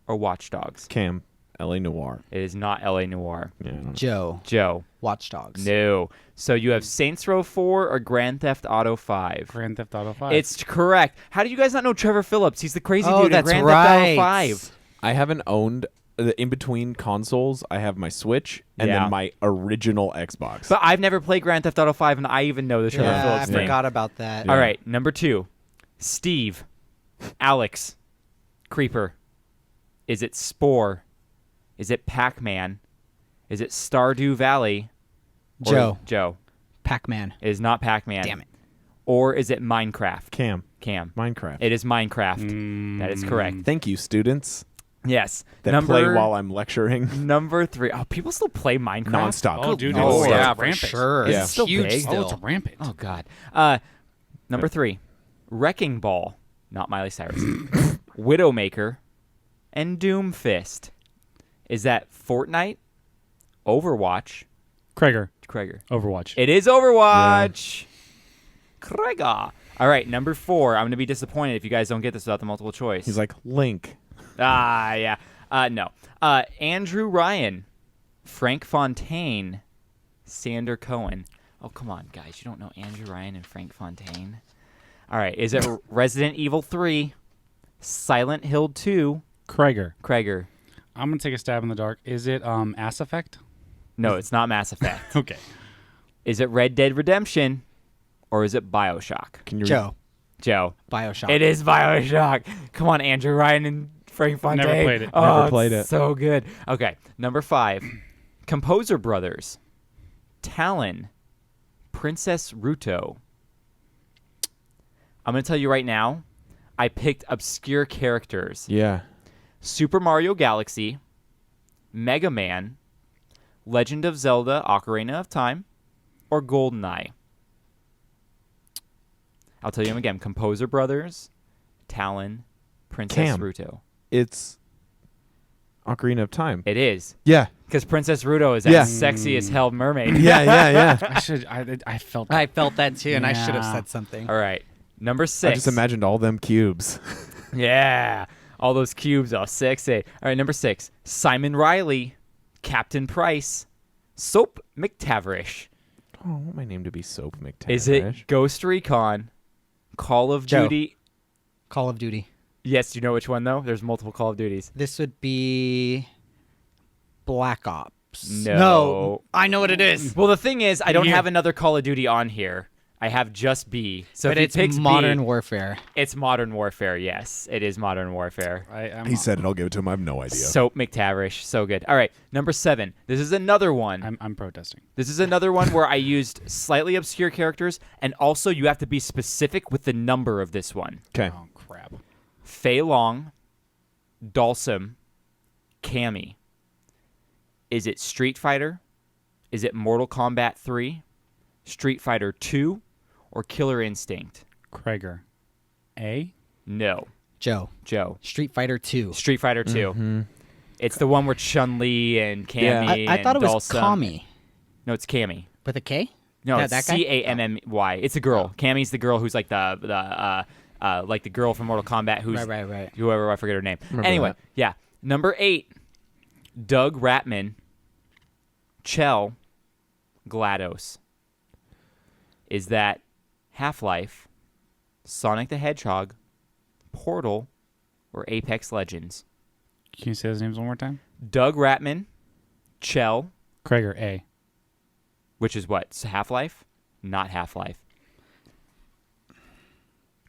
or Watch Dogs? Cam. L.A. Noire. It is not L.A. Noire. Yeah, I don't know. Joe. Joe. Watch Dogs. No. So you have Saints Row 4 or Grand Theft Auto 5? Grand Theft Auto 5. It's correct. How do you guys not know Trevor Phillips? He's the crazy Oh, dude in that's Grand right. Theft Auto 5. I haven't owned in between consoles. I have my Switch and Yeah. then my original Xbox. But I've never played Grand Theft Auto 5, and I even know the Trevor Yeah, I Phillips name. forgot about that. All right, number 2. Steve, Alex, Creeper. Is it Spore? Is it Pac-Man? Is it Stardew Valley? Or Joe. Joe. Pac-Man. It is not Pac-Man. Damn it. Or is it Minecraft? Cam. Cam. Minecraft. It is Minecraft. That is correct. Thank you, students. Yes. that play while I'm lecturing. Number 3. Oh, people still play Minecraft? Nonstop. Oh, dude, Oh, it's yeah, rampant. for sure. Is Yeah. it still Huge big? still. Oh, it's rampant. Oh, God. Number 3. Wrecking Ball. Not Miley Cyrus. Widowmaker. And Doomfist. Is that Fortnite? Overwatch? Krager. Overwatch. Overwatch. It is Overwatch. Krager. All right, number 4. I'm going to be disappointed if you guys don't get this without the multiple choice. He's like, Link. Yeah. No. Andrew Ryan, Frank Fontaine, Sander Cohen. Oh, come on, guys. You don't know Andrew Ryan and Frank Fontaine? All right. Is it Resident Evil 3, Silent Hill 2, Krager. I'm going to take a stab in the dark. Is it Ass Effect? No, it's not Mass Effect. Okay. Is it Red Dead Redemption, or is it BioShock? Can you Joe. BioShock. It is BioShock. Come on, Andrew Ryan and Frank Fontaine. Never played it. Oh, Never played it's it. So good. Okay, number 5. Composer Brothers, Talon, Princess Ruto. I'm going to tell you right now, I picked obscure characters. Yeah. Super Mario Galaxy, Mega Man, Legend of Zelda Ocarina of Time, or GoldenEye. I'll tell you them again. Composer Brothers, Talon, Princess Cam. Ruto. It's Ocarina of Time. It is. Yeah. Because Princess Ruto is Yeah. as sexy as hell mermaid. Yeah. I felt I felt that too, and I should have Yeah. said something. All right. Number 6. I just imagined all them cubes. Yeah. All those cubes. Oh, sexy. All right. Number 6. Simon Riley, Captain Price, Soap McTavish. Oh, I want my name to be Soap McTavish. Is it Ghost Recon, Call of Joe. Duty? Call of Duty. Yes, you know which one, though? There's multiple Call of Duties. This would be Black Ops. No. I know what it is. Well, the thing is, I don't Here. have another Call of Duty on here. I have just B. So But if it's he picks Modern B, Warfare. it's Modern Warfare. Yes, it is Modern Warfare. He said it. I'll give it to him. I have no idea. Soap McTavish. So good. All right. Number 7. This is another one. I'm protesting. This is another one where I used slightly obscure characters, and also you have to be specific with the number of this one. Okay. Oh, crap. Fei Long, Dalsum, Cammy. Is it Street Fighter? Is it Mortal Kombat 3, Street Fighter 2, or Killer Instinct? Krager. A? No. Joe. Street Fighter 2. Street Fighter 2. Mm-hmm. It's the one with Chun-Li and Cammy I and thought it was Dalsum. Kami. No, it's Cammy. With a K? No, Yeah, it's that guy? Cammy. It's a girl. Cammy's the girl who's like the girl from Mortal Kombat who's Right. whoever, I forget her name. Remember Anyway, that. yeah. Number 8, Doug Ratman, Chell, GLaDOS. Is that Half-Life, Sonic the Hedgehog, Portal, or Apex Legends? Can you say those names one more time? Doug Ratman, Chell, Krager. A. which is what? Half-Life? Not Half-Life.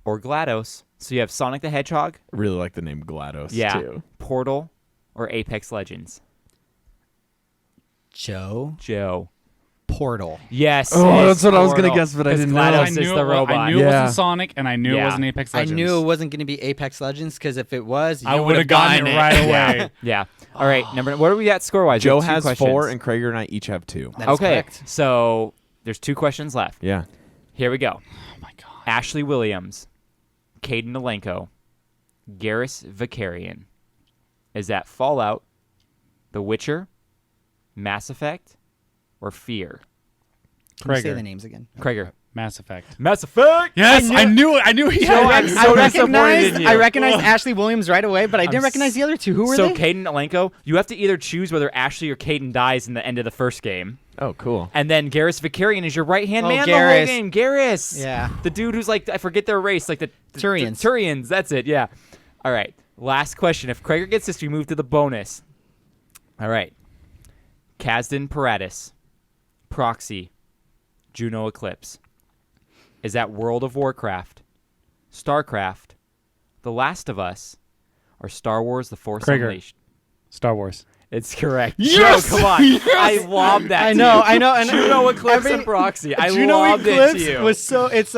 Or GLaDOS. So you have Sonic the Hedgehog, I really like the name GLaDOS, yeah, too. Portal, or Apex Legends. Joe. Portal. Yes. Oh, it's that's what I was gonna Portal, guess, but I 'cause didn't know. GLaDOS I is knew, the robot. I knew it Yeah. wasn't Sonic, and I knew Yeah. it wasn't Apex I Legends. knew it wasn't going to be Apex Legends because if it was, you I would would have have gotten it right Yeah. away. Yeah. All right. What are we at score-wise? We Joe have 2 has questions. 4, and Krager and I each have 2. That is Okay. correct. So there's 2 questions left. Yeah. Here we go. Oh, my God. Ashley Williams, Caden Alenko, Garrus Vakarian. Is that Fallout, The Witcher, Mass Effect, or Fear? Can you say Krager. the names again? Krager. Mass Effect. Mass Effect! Yes, I knew he Joe, had I'm it. so disappointed in you. I recognized Ashley Williams right away, but I didn't recognize the other two. Who were So they? Caden Alenko, you have to either choose whether Ashley or Caden dies in the end of the first game. Oh, cool. And then Garrus Vakarian is your right-hand Oh, man the whole Garrus. game. Garrus. Yeah. The dude who's like, I forget their race, like the Turians. Turians, that's it, yeah. All right, last question. If Krager gets this, we move to the bonus. All right. Kazdan Paratus, Proxy, Juno Eclipse. Is that World of Warcraft, StarCraft, The Last of Us, or Star Wars The Force Krager. Unleashed? Star Wars. It's correct. Yes! Joe, come on. Yes! I lobbed that I to know, you. I know, and Juno Eclipse every- and Proxy. I Juno lobbed it to Eclipse you. was so it's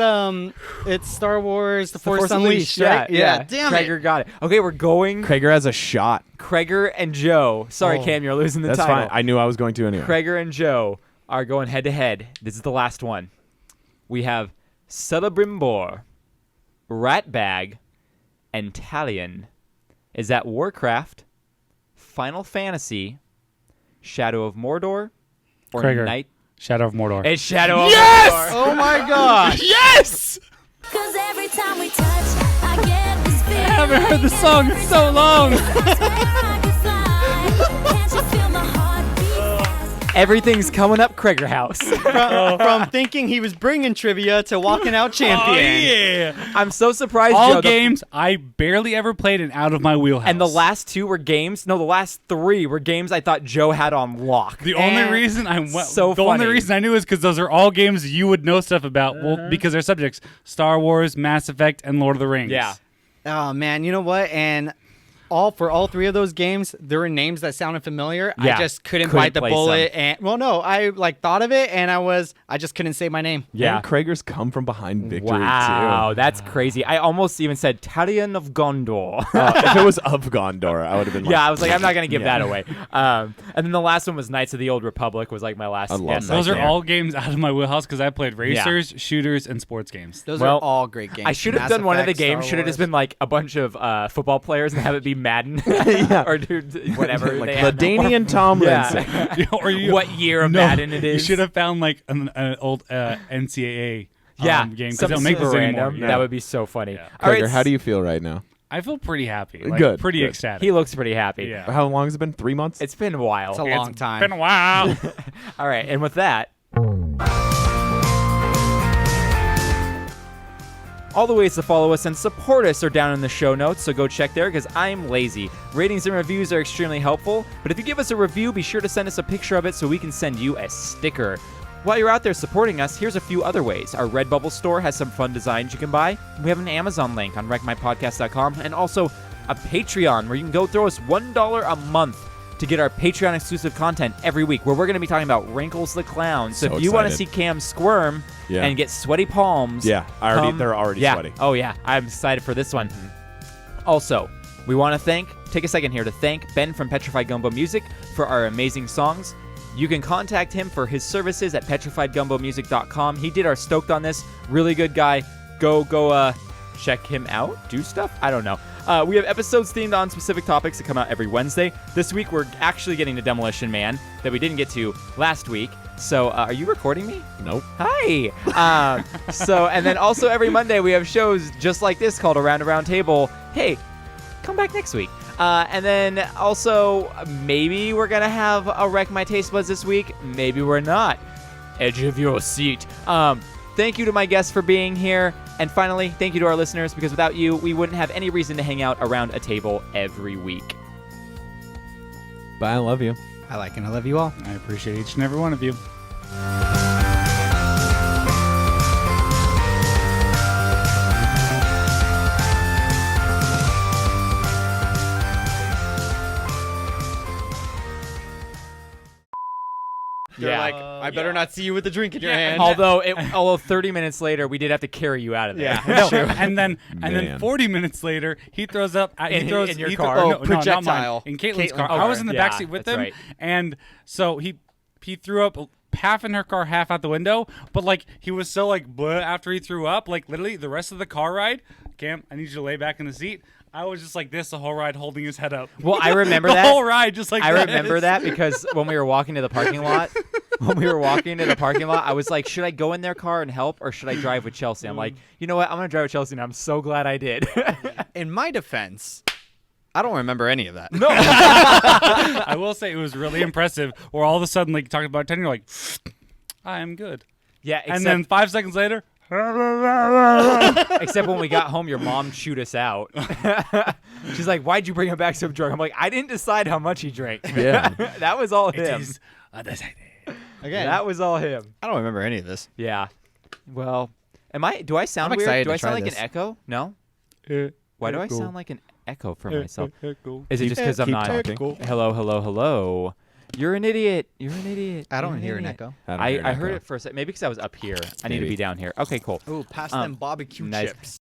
Star Wars: The Force Unleashed, yeah, right? yeah. Damn Krager got it. Okay, we're going Krager has a shot. Krager and Joe. Sorry, Oh. Cam, you're losing the That's title. fine. I knew I was going to anyway. Krager and Joe are going head to head. This is the last one. We have Celebrimbor, Ratbag, and Talion. Is that Warcraft, Final Fantasy, Shadow of Mordor, or Krager. Night? Shadow of Mordor. It's Shadow of Yes! Mordor. Oh my gosh! Yes! 'Cause every time we touch, I get this feeling. I haven't heard the song in so long. Everything's coming up Krager House. From thinking he was bringing trivia to walking out champion. Oh, yeah. I'm so surprised, All Joe. games I barely ever played and out of my wheelhouse. And the last two were games. No, the last three were games I thought Joe had on lock. The only And reason I went, so the only funny. reason I knew is because those are all games you would know stuff about. Well, because they're subjects: Star Wars, Mass Effect, and Lord of the Rings. Yeah. Oh man, you know what? And for all three of those games, there were names that sounded familiar. Yeah, I just couldn't couldn't bite the place bullet. them. And no, I thought of it, and I just couldn't say my name. Yeah. And Krager's come from behind victory Wow, too. that's crazy. I almost even said Talion of Gondor. If it was of Gondor, I would have been like, Yeah, I was like, I'm not gonna give Yeah. that away. And then the last one was Knights of the Old Republic. Was like my last. I love guess that. right Those are there. all games out of my wheelhouse because I played racers, shooters, and sports games. Those Well, are all great games. I should have Mass done one of the Effect, games. Star Should have just Wars. been like a bunch of football players and have it be Madden, or dude, whatever. like they had. LaDainian Tomlinson. Yeah. Or you, What year of Madden it You is? should have found like an old NCAA Yeah, game because they something don't make super those anymore. random. Yeah. That would be so funny. Yeah. All Krager, right, how do you feel right now? I feel pretty happy. Like, Good, Pretty good. ecstatic. He looks pretty happy. Yeah. How long has it been? 3 months? It's been a while. It's a long time. Been a while. All right, and with that, all the ways to follow us and support us are down in the show notes, so go check there because I'm lazy. Ratings and reviews are extremely helpful, but if you give us a review, be sure to send us a picture of it so we can send you a sticker. While you're out there supporting us, here's a few other ways. Our Redbubble store has some fun designs you can buy. We have an Amazon link on wreckmypodcast.com and also a Patreon where you can go throw us $1 a month to get our Patreon exclusive content every week where we're going to be talking about Wrinkles the Clown. So So if you want to see excited. Cam squirm Yeah. and get sweaty palms. Yeah, they're already yeah. sweaty. Oh, yeah. I'm excited for this one. Also, we want to take a second here to thank Ben from Petrified Gumbo Music for our amazing songs. You can contact him for his services at petrifiedgumbomusic.com. He did our Stoked On This. Really good guy. Go check him out. Do stuff? I don't know. We have episodes themed on specific topics that come out every Wednesday. This week, we're actually getting to Demolition Man that we didn't get to last week. So, are you recording me? Nope. Hi. And then also every Monday we have shows just like this called Around a Round Table. Hey, come back next week. And then also maybe we're going to have a Wreck My Taste Buds this week. Maybe we're not. Edge of your seat. Thank you to my guests for being here. And finally, thank you to our listeners because without you, we wouldn't have any reason to hang out around a table every week. Bye, I love you. I like and I love you all. I appreciate each and every one of you. They're like, I better not see you with a drink in your hand. Although 30 minutes later, we did have to carry you out of there. No, and then Man. 40 minutes later, he throws up. In your he car? no, Oh, not mine. projectile. In Caitlin's Caitlin's car. car. I was in the Yeah, backseat with that's him, right. and so he threw up half in her car, half out the window. But like he was so like bleh after he threw up, like literally the rest of the car ride. Cam, I need you to lay back in the seat. I was just like this the whole ride, holding his head up. Well, I remember the that. whole ride, just like I this. remember that because when we were walking to the parking lot, I was like, should I go in their car and help or should I drive with Chelsea? I'm like, you know what? I'm going to drive with Chelsea, and I'm so glad I did. In my defense, I don't remember any of that. No. I will say it was really impressive. Where all of a sudden, like talking about 10, you're like, I am good. Yeah, And then 5 seconds later, except when we got home, your mom chewed us out. She's like, why'd you bring him back so drunk? I'm like, I didn't decide how much he drank. Yeah. That was all it him. is undecided. Again, That was all him. I don't remember any of this. Yeah. Well, do I sound I'm weird? excited Do to I sound try like this. an echo? No? Why do I sound like an echo for myself. Is it just because I'm Keep not? talking. Hello, hello, hello. You're an idiot. You're an idiot. I don't You're an hear an idiot. echo. I don't hear an I heard echo. it for a second. Maybe because I was up here. I need to Maybe. be down here. Okay, cool. Ooh, pass them barbecue nice. chips.